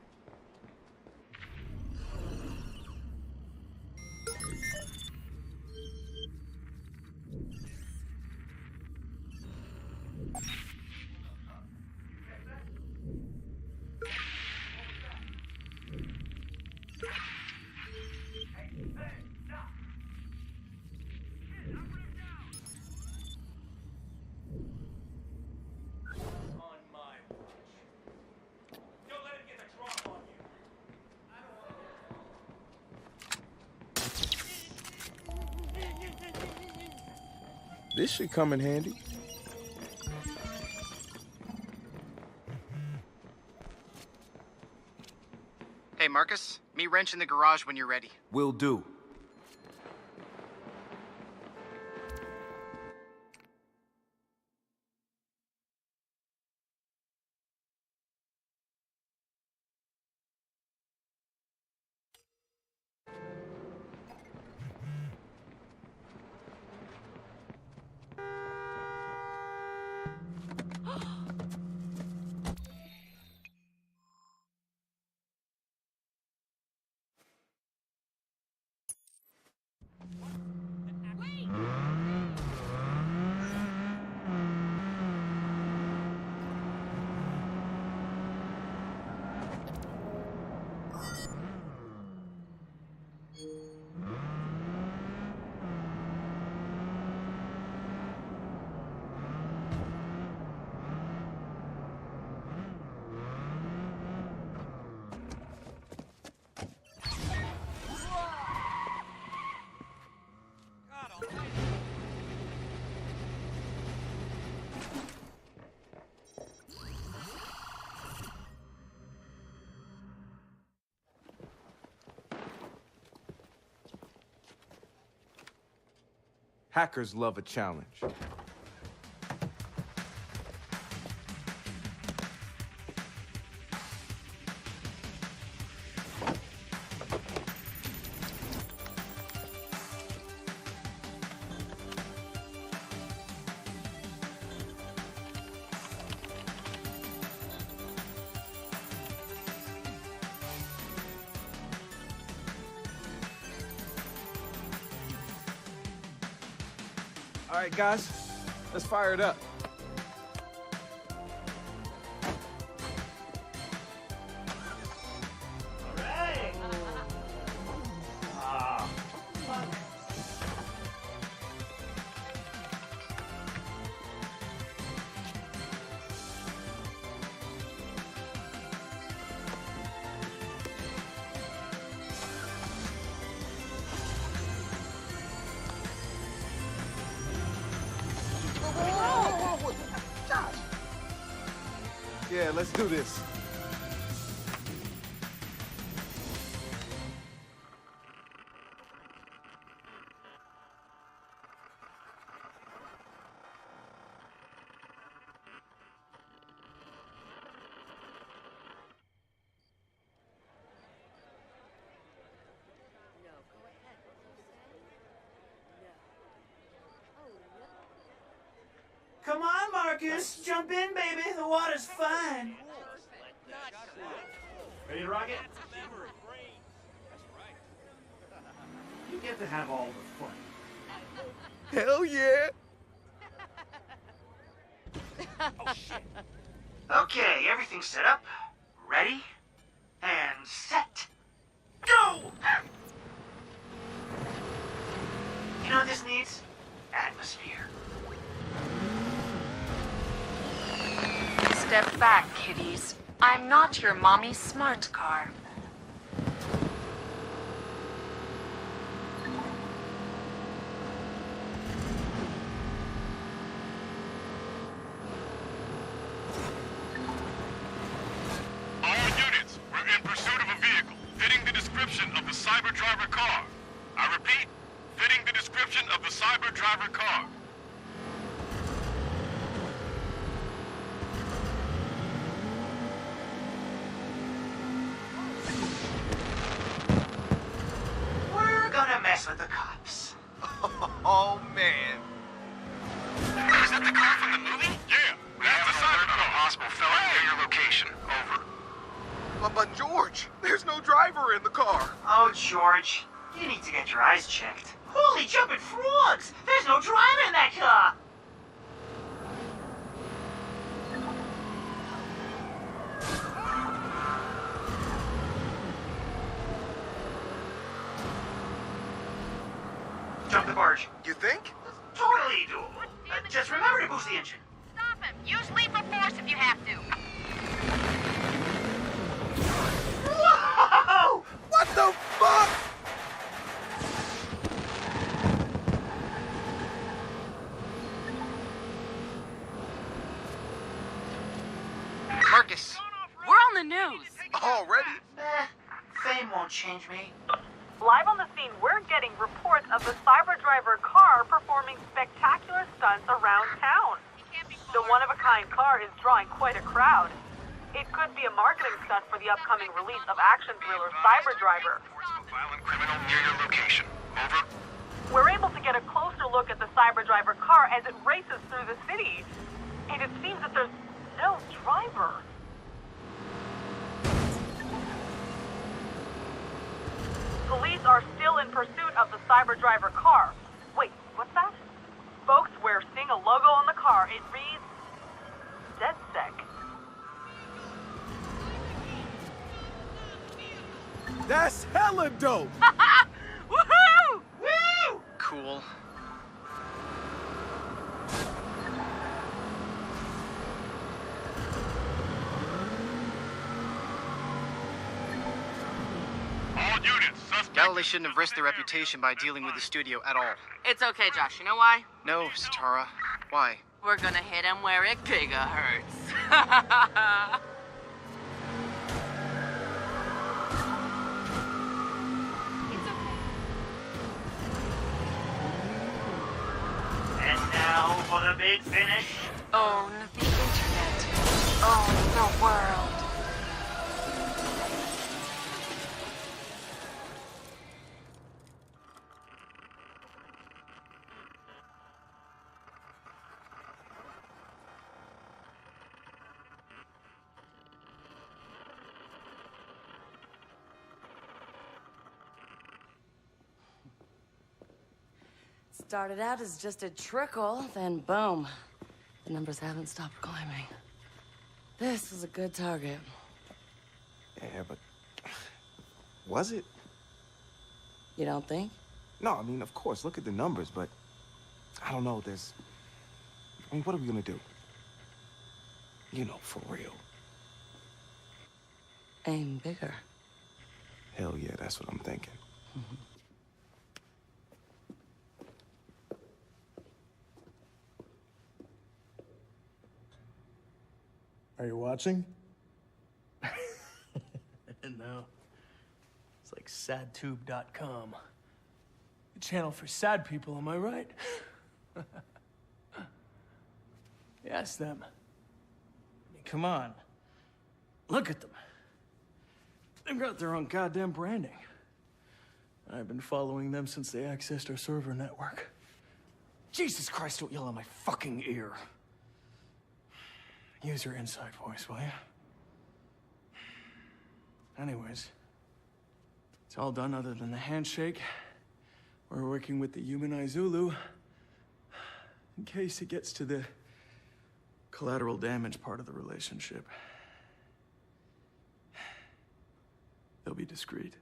This should come in handy. Hey, Marcus, meet Wrench in the garage when you're ready. Will do. Hackers love a challenge. All right, guys, let's fire it up. Yeah, let's do this. Come on, Marcus. Jump in, baby. The water's fine. Ready to rock it? You get to have all the fun. Hell yeah! Oh, shit. Okay, everything's set up. Ready? And set. Go! You know what this needs? Atmosphere. Step back, kiddies. I'm not your mommy's smart car. All units, we're in pursuit of a vehicle fitting the description of the cyber driver car. I repeat, fitting the description of the cyber driver car. We're gonna mess with the cops. Oh, man. Is that the car from the movie? Yeah, that's the cyber car. Possible felon near your location. Over. But George, there's no driver in the car. Oh, George, you need to get your eyes checked. Holy jumping frogs! There's no driver in that car! Jump the barge. You think? Totally doable. Just remember to boost the engine. Stop him. Use lethal force if you have to. Whoa! What the fuck? Marcus. We're on the news. Already? Fame won't change me. Live on the scene, we're getting reports of the cyber driver car performing spectacular stunts around town. The one-of-a-kind car is drawing quite a crowd. It could be a marketing stunt for the upcoming release of action thriller Cyber Driver. Violent criminal near your location. Over. We're able to get a closer look at the Cyber Driver car as it races through the city. And it seems that there's no driver. Police are still in pursuit of the Cyber Driver car. Wait, what's that? Folks, we're seeing a logo on the car. It reads DedSec. That's hella dope! Woohoo! Woo! Cool. All units, suspect. Galilee shouldn't have risked their reputation by dealing with the studio at all. It's okay, Josh. You know why? No, Satara. Why? We're gonna hit him where it giga hurts. the big finish? Own the internet. Own the world. Started out as just a trickle, then boom. The numbers haven't stopped climbing. This was a good target. Yeah, but was it? You don't think? No, I mean, of course, look at the numbers, but I don't know, I mean, what are we gonna do? You know, for real. Aim bigger. Hell yeah, that's what I'm thinking. Are you watching? No. It's like sadtube.com. A channel for sad people, am I right? Yes, them. I mean, come on. Look at them. They've got their own goddamn branding. I've been following them since they accessed our server network. Jesus Christ, don't yell in my fucking ear. Use your inside voice, will you? Anyways, it's all done other than the handshake. We're working with the human Zulu in case it gets to the collateral damage part of the relationship. They'll be discreet.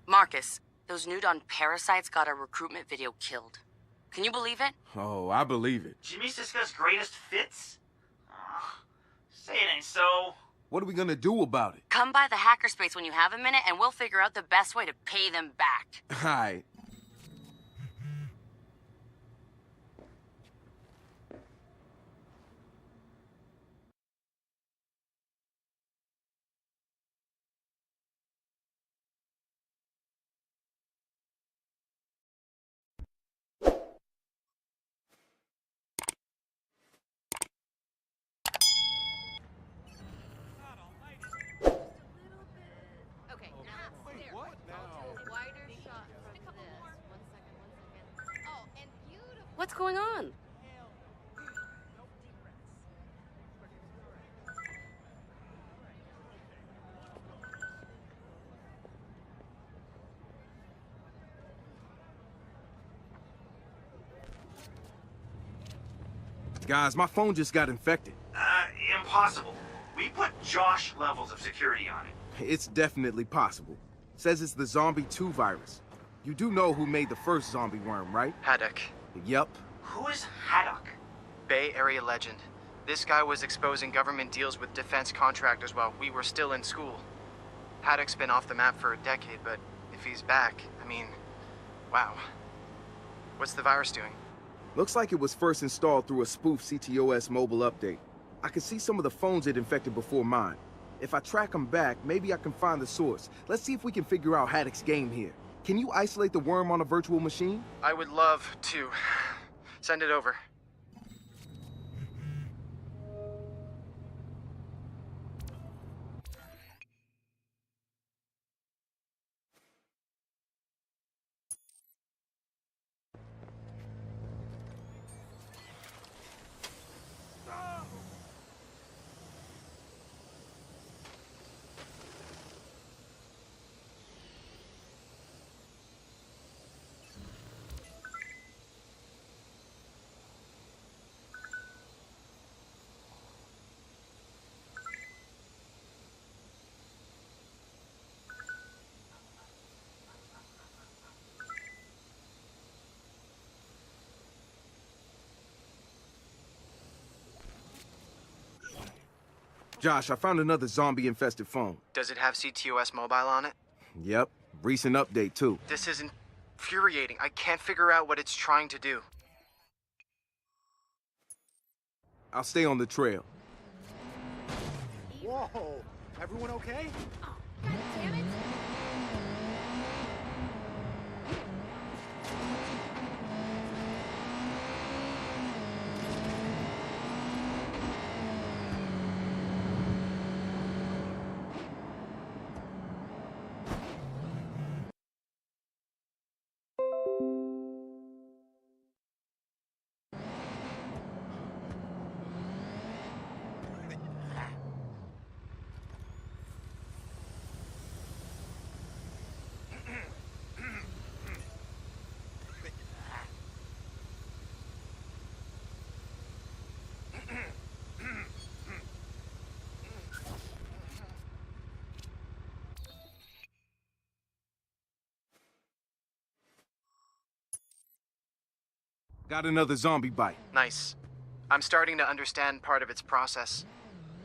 Marcus, those Nudon parasites got our recruitment video killed. Can you believe it? Oh, I believe it. Jimmy Siska's greatest fits? Say it ain't so. What are we gonna do about it? Come by the hackerspace when you have a minute and we'll figure out the best way to pay them back. Hi. Okay, now there. What now? Wider shot from this. 1 second. Oh, and beautiful. What's going on? Guys, my phone just got infected. Impossible. We put Josh levels of security on it. It's definitely possible. Says it's the Zombie 2 virus. You do know who made the first zombie worm, right? Haddock. Yep. Who is Haddock? Bay Area legend. This guy was exposing government deals with defense contractors while we were still in school. Haddock's been off the map for a decade, but if he's back, I mean, wow. What's the virus doing? Looks like it was first installed through a spoof CTOS mobile update. I can see some of the phones it infected before mine. If I track them back, maybe I can find the source. Let's see if we can figure out Haddock's game here. Can you isolate the worm on a virtual machine? I would love to. Send it over. Josh, I found another zombie-infested phone. Does it have CTOS mobile on it? Yep, recent update, too. This is infuriating. I can't figure out what it's trying to do. I'll stay on the trail. Whoa! Everyone okay? God damn it! Got another zombie bite. Nice. I'm starting to understand part of its process.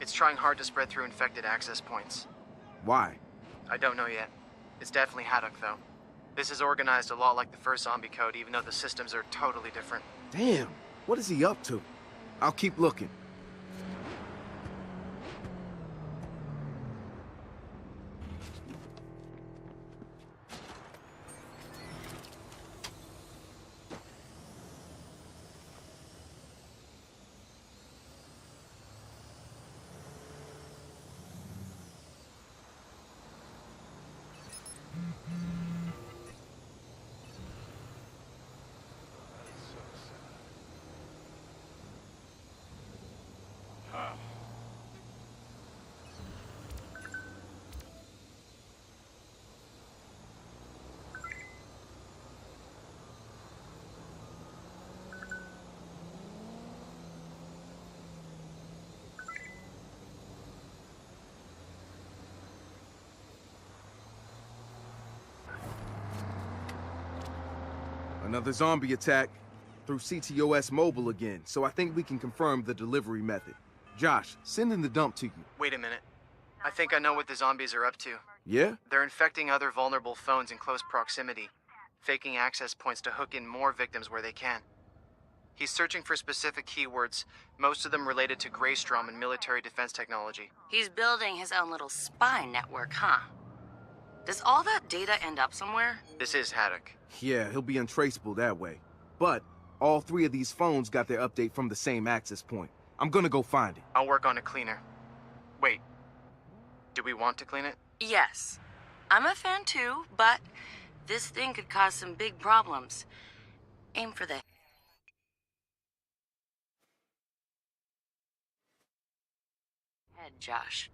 It's trying hard to spread through infected access points. Why? I don't know yet. It's definitely Haddock, though. This is organized a lot like the first zombie code, even though the systems are totally different. Damn, what is he up to? I'll keep looking. Another zombie attack through CTOS mobile again, so I think we can confirm the delivery method. Josh, sending the dump to you. Wait a minute. I think I know what the zombies are up to. Yeah? They're infecting other vulnerable phones in close proximity, faking access points to hook in more victims where they can. He's searching for specific keywords, most of them related to Greystrom and military defense technology. He's building his own little spy network, huh? Does all that data end up somewhere? This is Haddock. Yeah, he'll be untraceable that way. But all three of these phones got their update from the same access point. I'm gonna go find it. I'll work on a cleaner. Wait. Do we want to clean it? Yes. I'm a fan too, but this thing could cause some big problems. Aim for the head, Josh.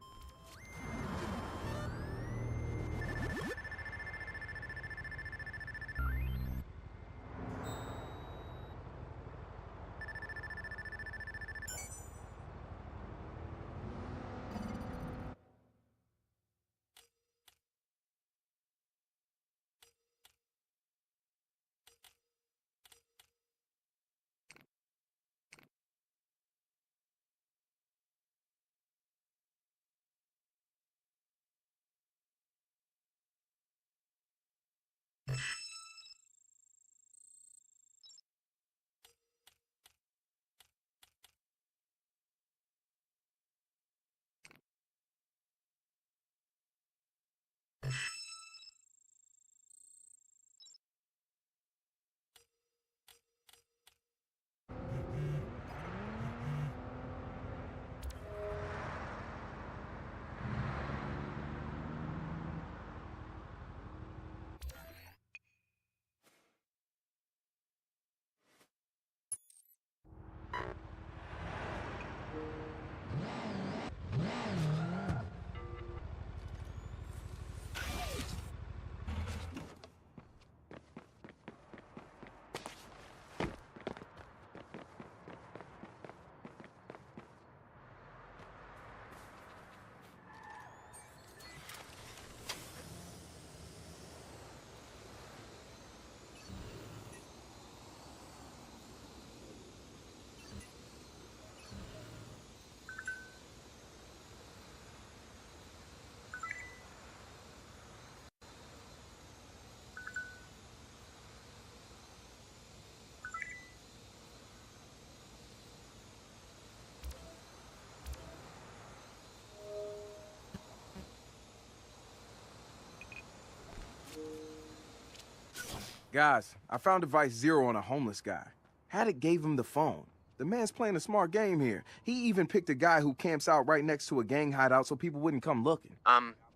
Guys, I found device 0 on a homeless guy. Haddock gave him the phone. The man's playing a smart game here. He even picked a guy who camps out right next to a gang hideout so people wouldn't come looking.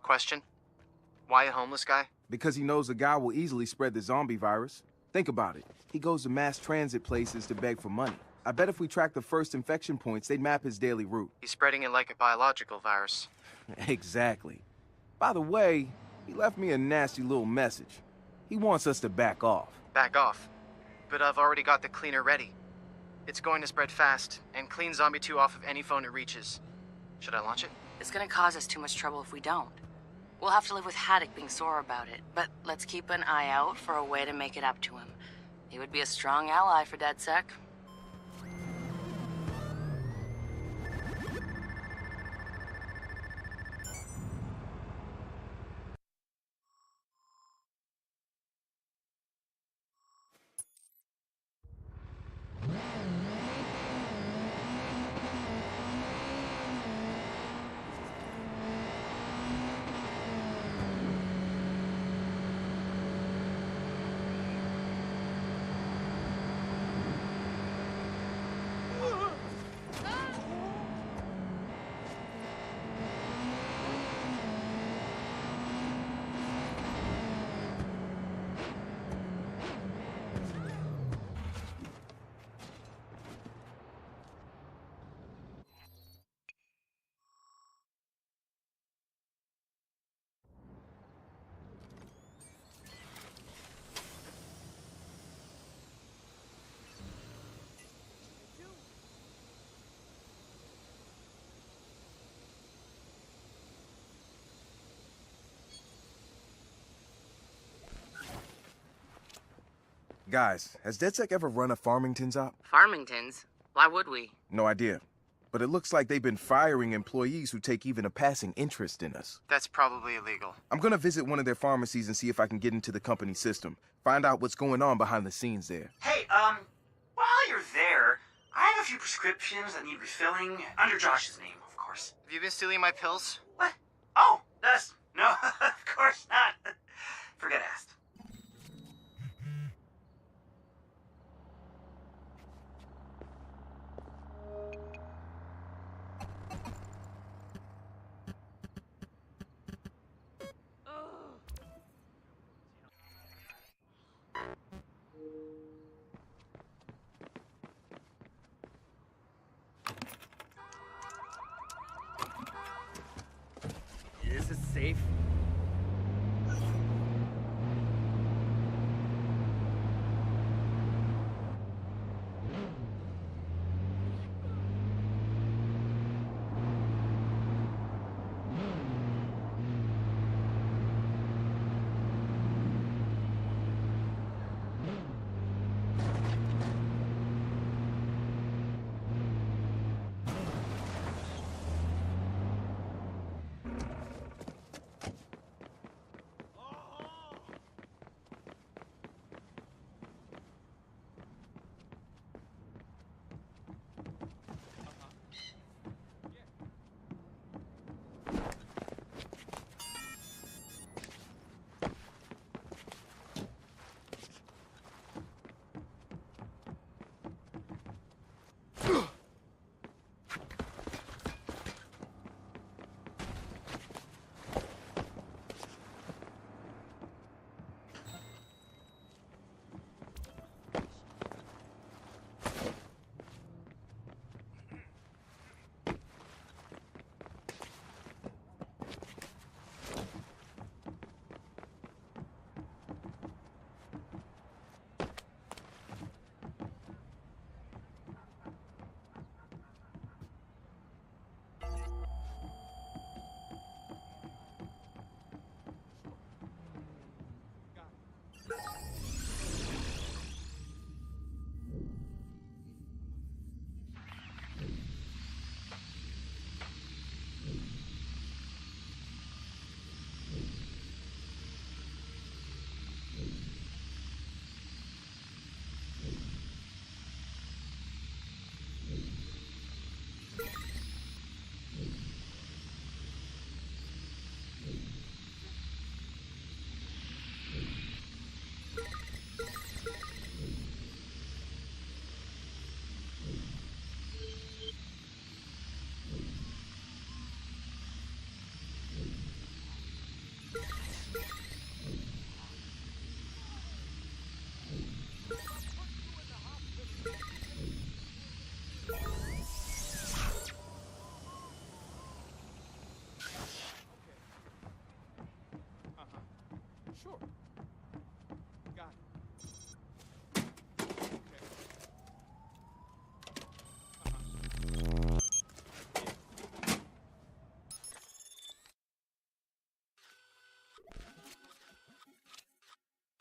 Question? Why a homeless guy? Because he knows the guy will easily spread the zombie virus. Think about it. He goes to mass transit places to beg for money. I bet if we track the first infection points, they'd map his daily route. He's spreading it like a biological virus. Exactly. By the way, he left me a nasty little message. He wants us to back off. Back off? But I've already got the cleaner ready. It's going to spread fast, and clean Zombie 2 off of any phone it reaches. Should I launch it? It's gonna cause us too much trouble if we don't. We'll have to live with Haddock being sore about it, but let's keep an eye out for a way to make it up to him. He would be a strong ally for DedSec. Guys, has DedSec ever run a Farmington's op? Farmingtons? Why would we? No idea. But it looks like they've been firing employees who take even a passing interest in us. That's probably illegal. I'm gonna visit one of their pharmacies and see if I can get into the company system. Find out what's going on behind the scenes there. Hey, while you're there, I have a few prescriptions that need refilling under Josh's name, of course. Have you been stealing my pills? What? Oh, no, of course not. Forget asked. This is safe.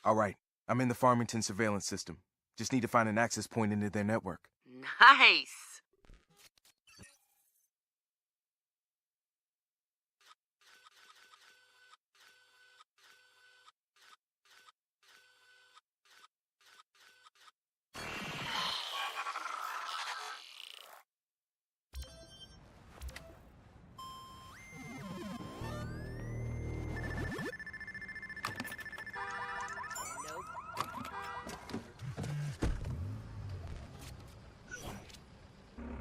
All right, I'm in the Farmington surveillance system. Just need to find an access point into their network. Nice!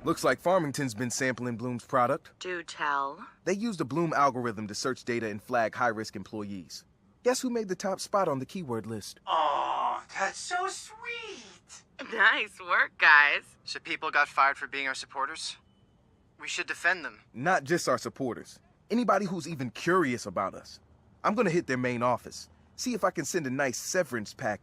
Looks like Farmington's been sampling Bloom's product. Do tell. They used a Bloom algorithm to search data and flag high-risk employees. Guess who made the top spot on the keyword list? Oh, that's so sweet. Nice work, guys. So people got fired for being our supporters? We should defend them. Not just our supporters. Anybody who's even curious about us. I'm gonna hit their main office. See if I can send a nice severance pack.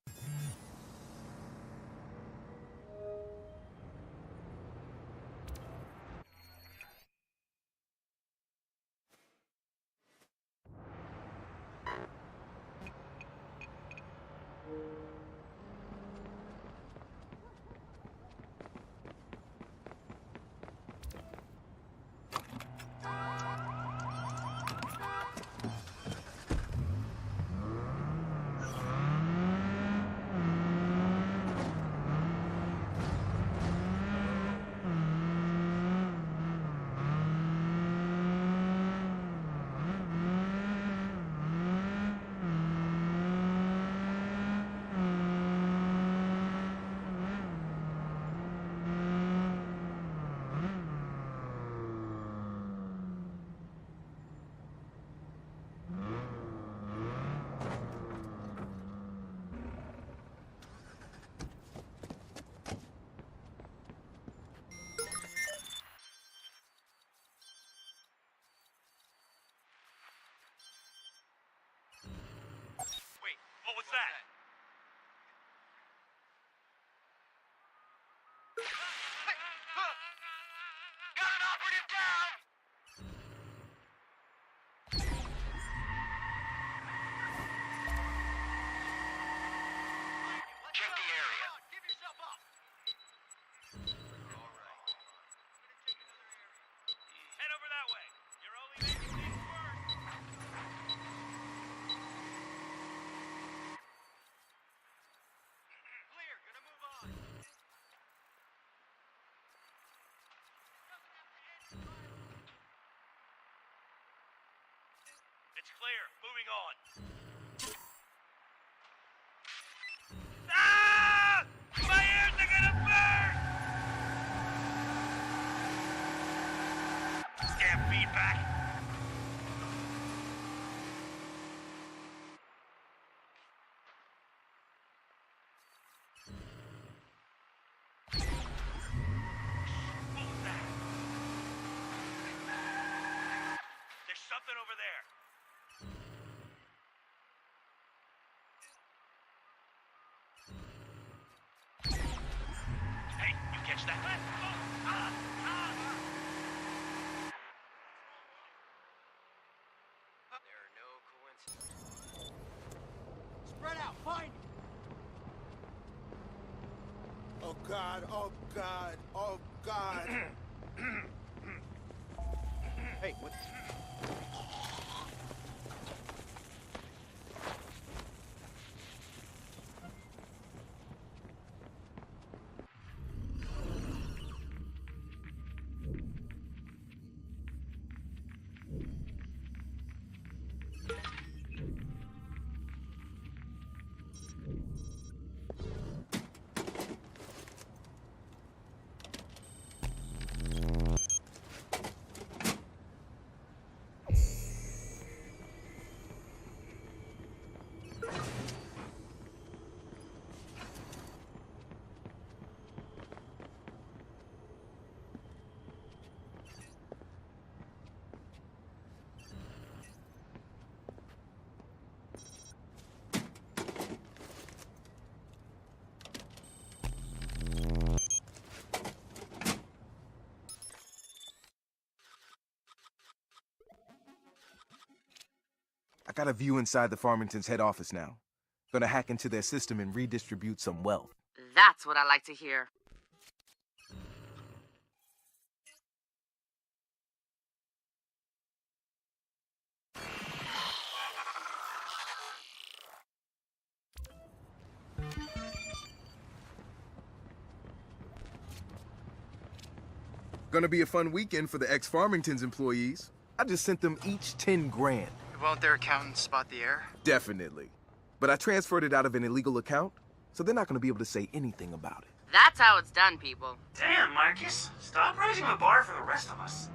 What was that? Got an operative down! Check the area. Give yourself up. All right. Head over that way. You're only making things worse. Clear. Gonna move on. It's clear. Moving on. Ah! My ears are gonna burn! Damn feedback. What was that? There's something over there. Hey, you catch that? There are no coincidences. Spread out, find him! Oh God, oh God, oh God. Hey, what? I got a view inside the Farmington's head office now. Gonna hack into their system and redistribute some wealth. That's what I like to hear. Gonna be a fun weekend for the ex-Farmington's employees. I just sent them each 10 grand. Won't their accountants spot the error? Definitely. But I transferred it out of an illegal account, so they're not gonna be able to say anything about it. That's how it's done, people. Damn, Marcus. Stop raising the bar for the rest of us.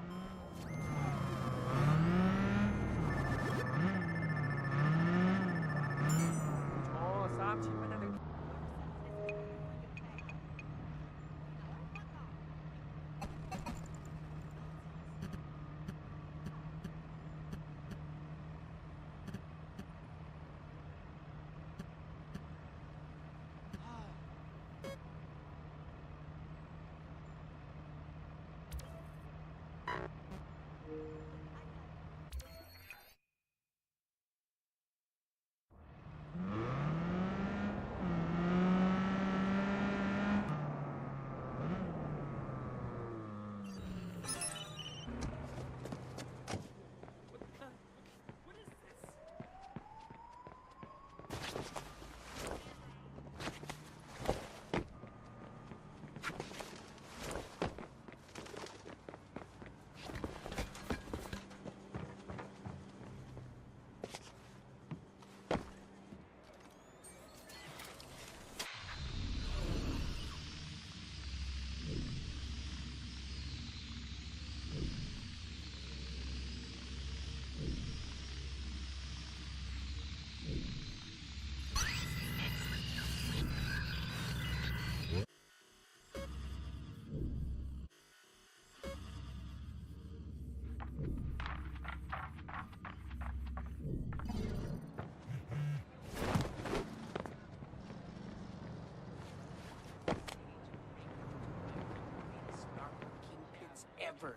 Ever.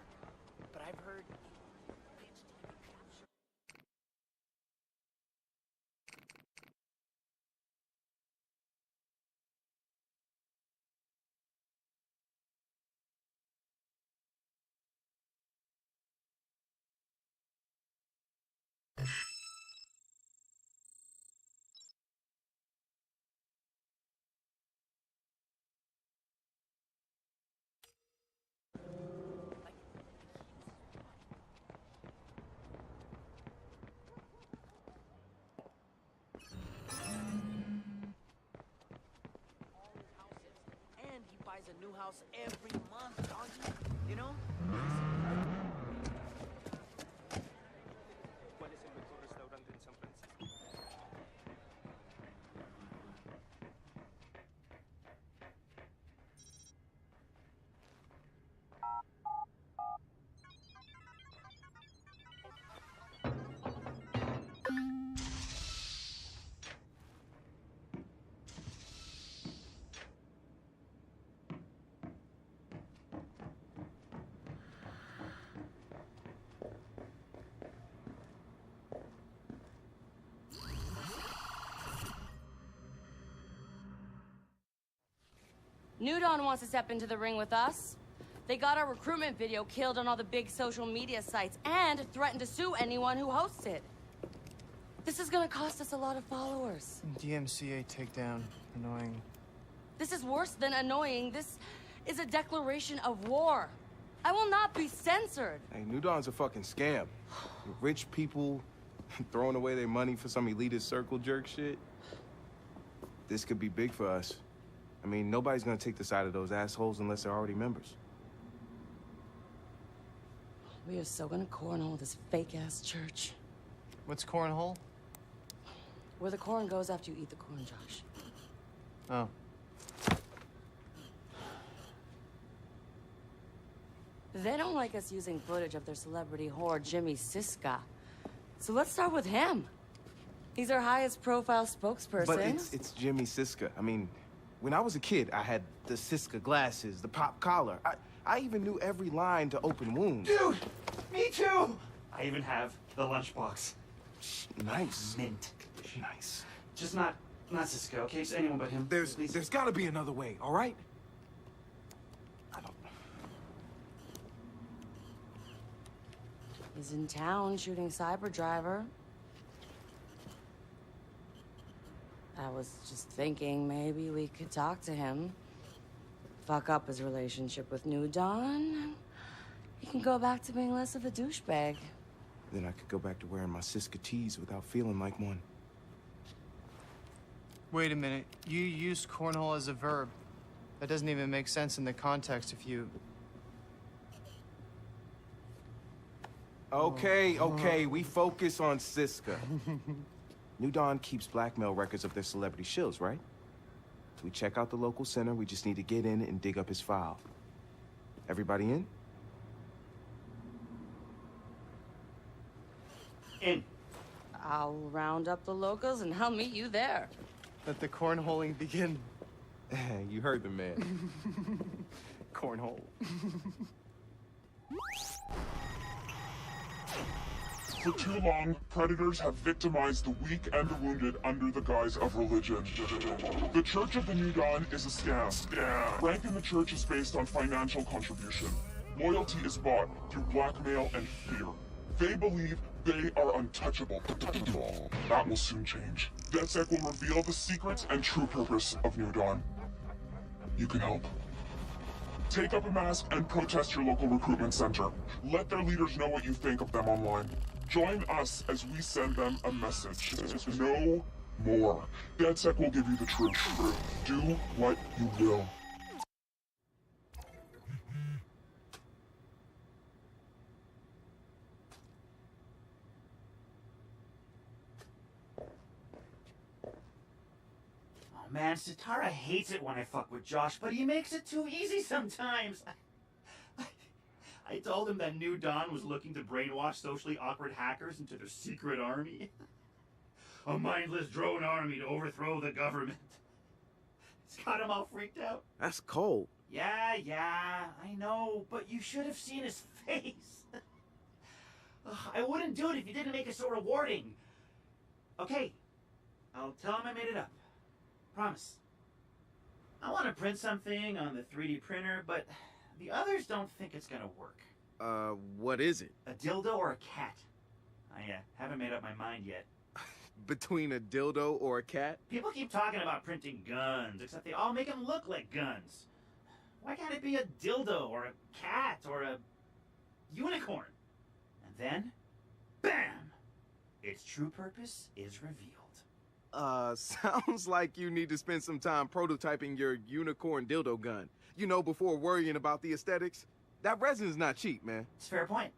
But I've heard... And he buys a new house every month, doggy. You know? ¿Cuál es el mejor restaurante en San Francisco? New Dawn wants to step into the ring with us. They got our recruitment video killed on all the big social media sites and threatened to sue anyone who hosts it. This is gonna cost us a lot of followers. DMCA takedown. Annoying. This is worse than annoying. This is a declaration of war. I will not be censored. Hey, New Dawn's a fucking scam. Rich people throwing away their money for some elitist circle jerk shit. This could be big for us. I mean, nobody's gonna take the side of those assholes unless they're already members. We are so gonna cornhole this fake-ass church. What's cornhole? Where the corn goes after you eat the corn, Josh. Oh. They don't like us using footage of their celebrity whore, Jimmy Siska. So let's start with him. He's our highest profile spokesperson. But it's Jimmy Siska. I mean, when I was a kid, I had the Siska glasses, the pop collar. I even knew every line to Open Wounds. Dude, me too. I even have the lunchbox. Nice. Mint. Nice. Just not Not Cisco, okay? It's anyone but him. There's gotta be another way, all right? He's in town shooting Cyber Driver. I was just thinking maybe we could talk to him. Fuck up his relationship with New Dawn. He can go back to being less of a douchebag. Then I could go back to wearing my Siska tees without feeling like one. Wait a minute. You used cornhole as a verb. That doesn't even make sense in the context if you... Okay, we focus on Siska. New Dawn keeps blackmail records of their celebrity shills, right? We check out the local center, we just need to get in and dig up his file. Everybody in? In. I'll round up the locals and I'll meet you there. Let the cornholing begin. You heard the man. Cornhole. For too long, predators have victimized the weak and the wounded under the guise of religion. The Church of the New Dawn is a scam. Rank in the church is based on financial contribution. Loyalty is bought through blackmail and fear. They believe they are untouchable. That will soon change. DedSec will reveal the secrets and true purpose of New Dawn. You can help. Take up a mask and protest your local recruitment center. Let their leaders know what you think of them online. Join us as we send them a message. No more. DedSec will give you the truth. Do what you will. Oh man, Sitara hates it when I fuck with Josh, but he makes it too easy sometimes. I told him that New Dawn was looking to brainwash socially awkward hackers into their secret army. A mindless drone army to overthrow the government. It's got him all freaked out. That's cold. Yeah, I know, but you should have seen his face. I wouldn't do it if you didn't make it so rewarding. Okay, I'll tell him I made it up. Promise. I want to print something on the 3D printer, but the others don't think it's gonna work. What is it? A dildo or a cat? I haven't made up my mind yet. Between a dildo or a cat? People keep talking about printing guns, except they all make them look like guns. Why can't it be a dildo or a cat or a unicorn? And then, bam! Its true purpose is revealed. Sounds like you need to spend some time prototyping your unicorn dildo gun. You know, before worrying about the aesthetics. That resin's not cheap, man. It's a fair point.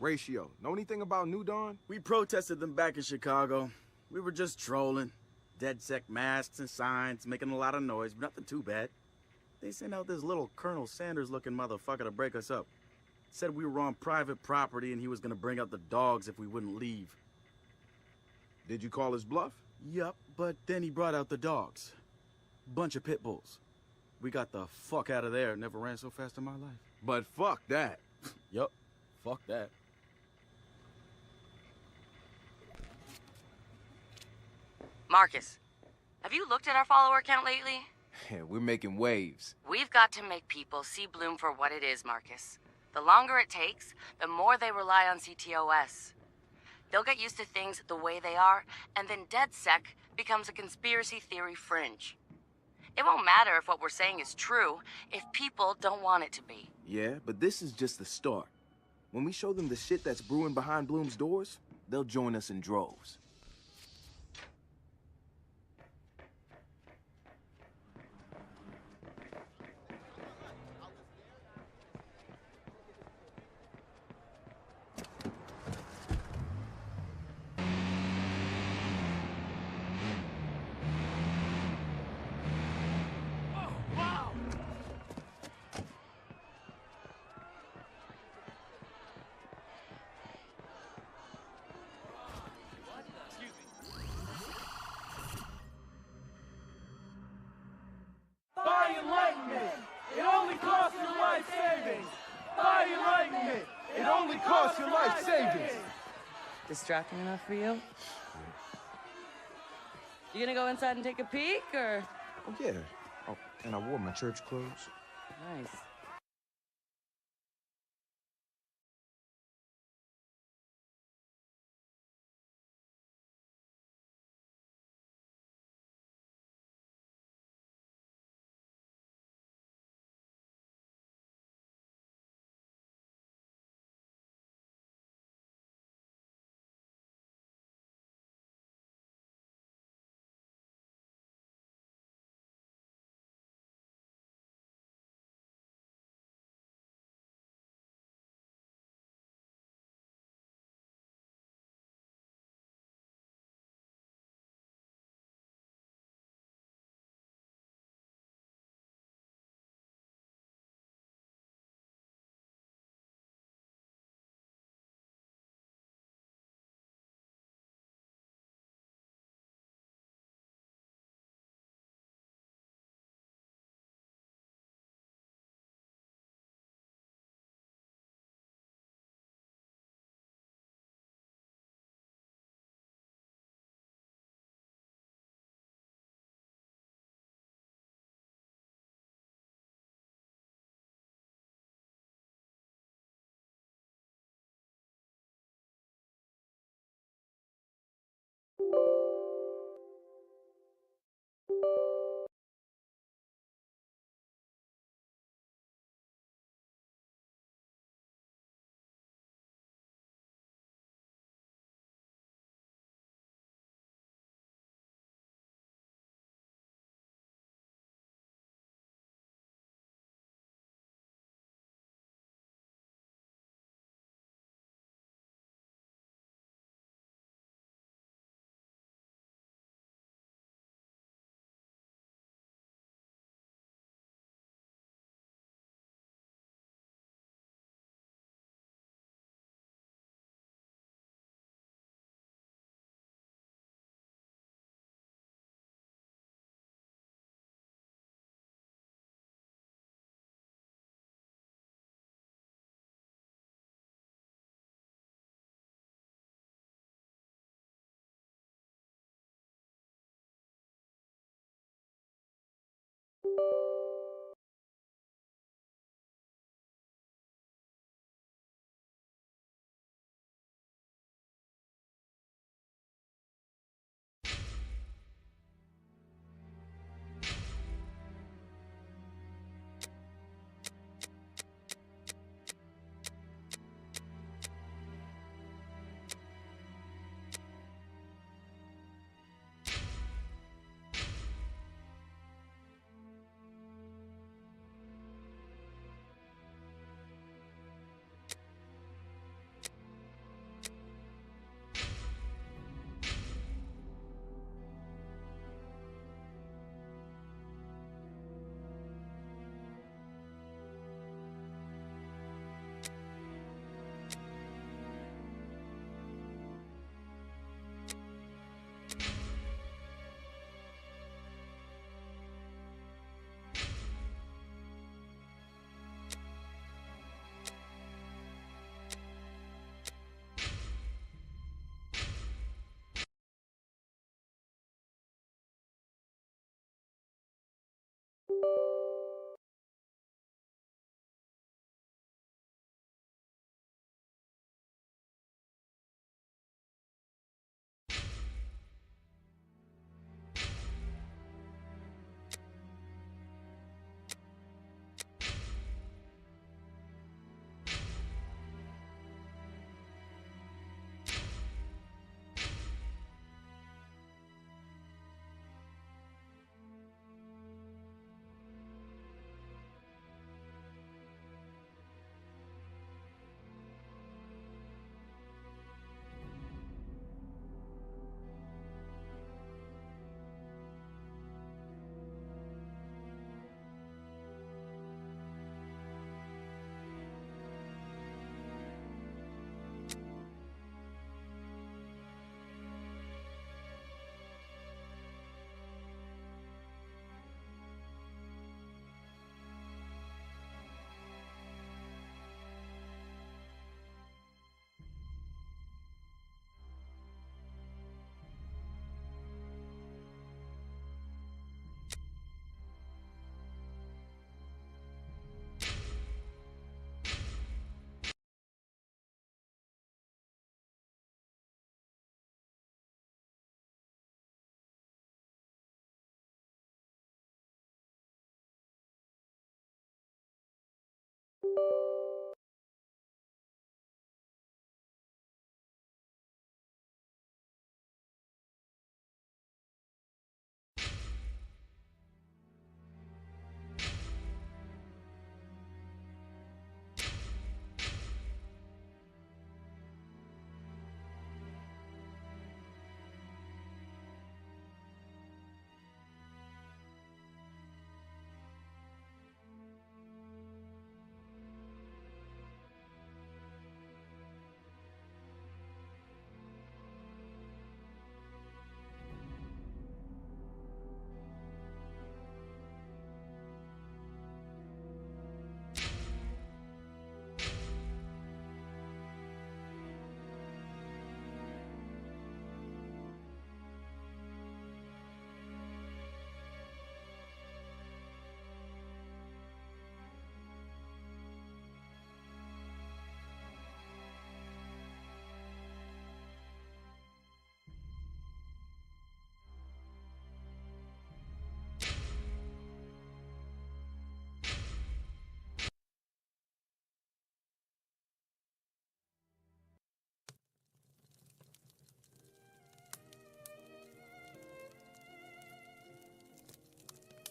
Ratio, know anything about New Dawn? We protested them back in Chicago. We were just trolling. DedSec masks and signs, making a lot of noise, but nothing too bad. They sent out this little Colonel Sanders-looking motherfucker to break us up. Said we were on private property and he was gonna bring out the dogs if we wouldn't leave. Did you call his bluff? Yup, but then he brought out the dogs. Bunch of pit bulls. We got the fuck out of there. Never ran so fast in my life. But fuck that. Yup, fuck that. Marcus, have you looked at our follower count lately? Yeah, we're making waves. We've got to make people see Bloom for what it is, Marcus. The longer it takes, the more they rely on CTOS. They'll get used to things the way they are, and then DedSec becomes a conspiracy theory fringe. It won't matter if what we're saying is true if people don't want it to be. Yeah, but this is just the start. When we show them the shit that's brewing behind Bloom's doors, they'll join us in droves. only costs your life savings. Distracting enough for you? You gonna go inside and take a peek, or? Oh, yeah. Oh, and I wore my church clothes. Nice.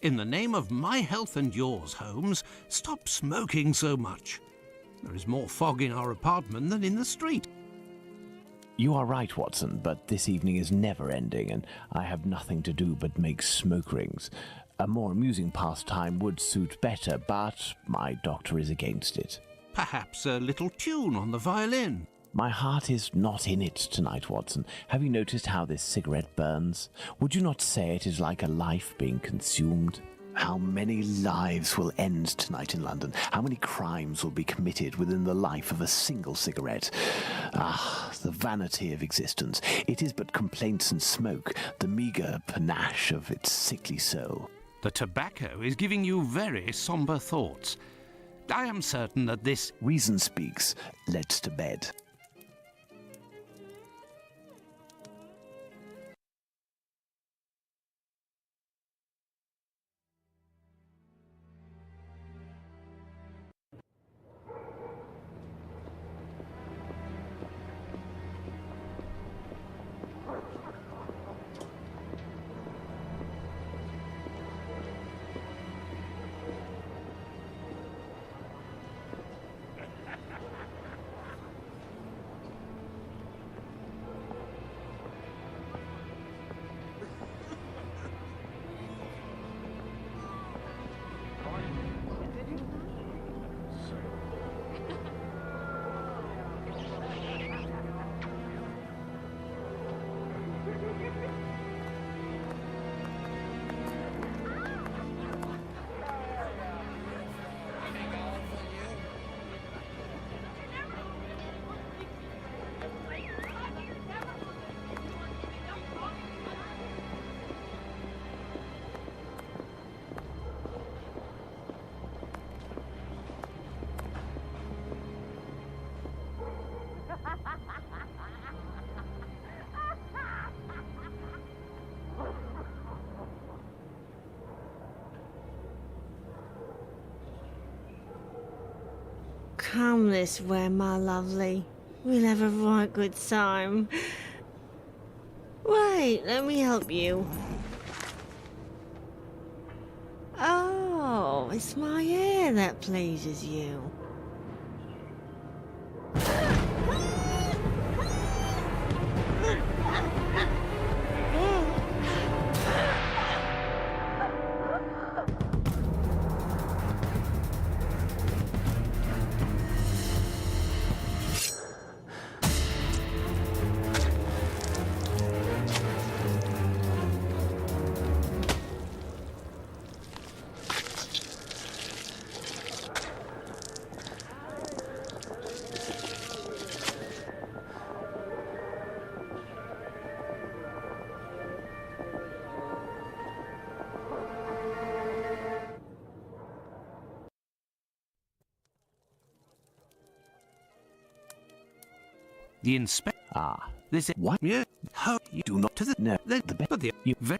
In the name of my health and yours, Holmes, stop smoking so much. There is more fog in our apartment than in the street. You are right, Watson, but this evening is never ending, and I have nothing to do but make smoke rings. A more amusing pastime would suit better, but my doctor is against it. Perhaps a little tune on the violin. My heart is not in it tonight, Watson. Have you noticed how this cigarette burns? Would you not say it is like a life being consumed? How many lives will end tonight in London? How many crimes will be committed within the life of a single cigarette? Ah, the vanity of existence. It is but complaints and smoke, the meagre panache of its sickly soul. The tobacco is giving you very somber thoughts. I am certain that this... Reason speaks. Let's to bed. Come this way, my lovely. We'll have a right good time. Wait, let me help you. Oh, it's my hair that pleases you. The inspector. Ah, this is what? Yeah. How you do not to the no. The you very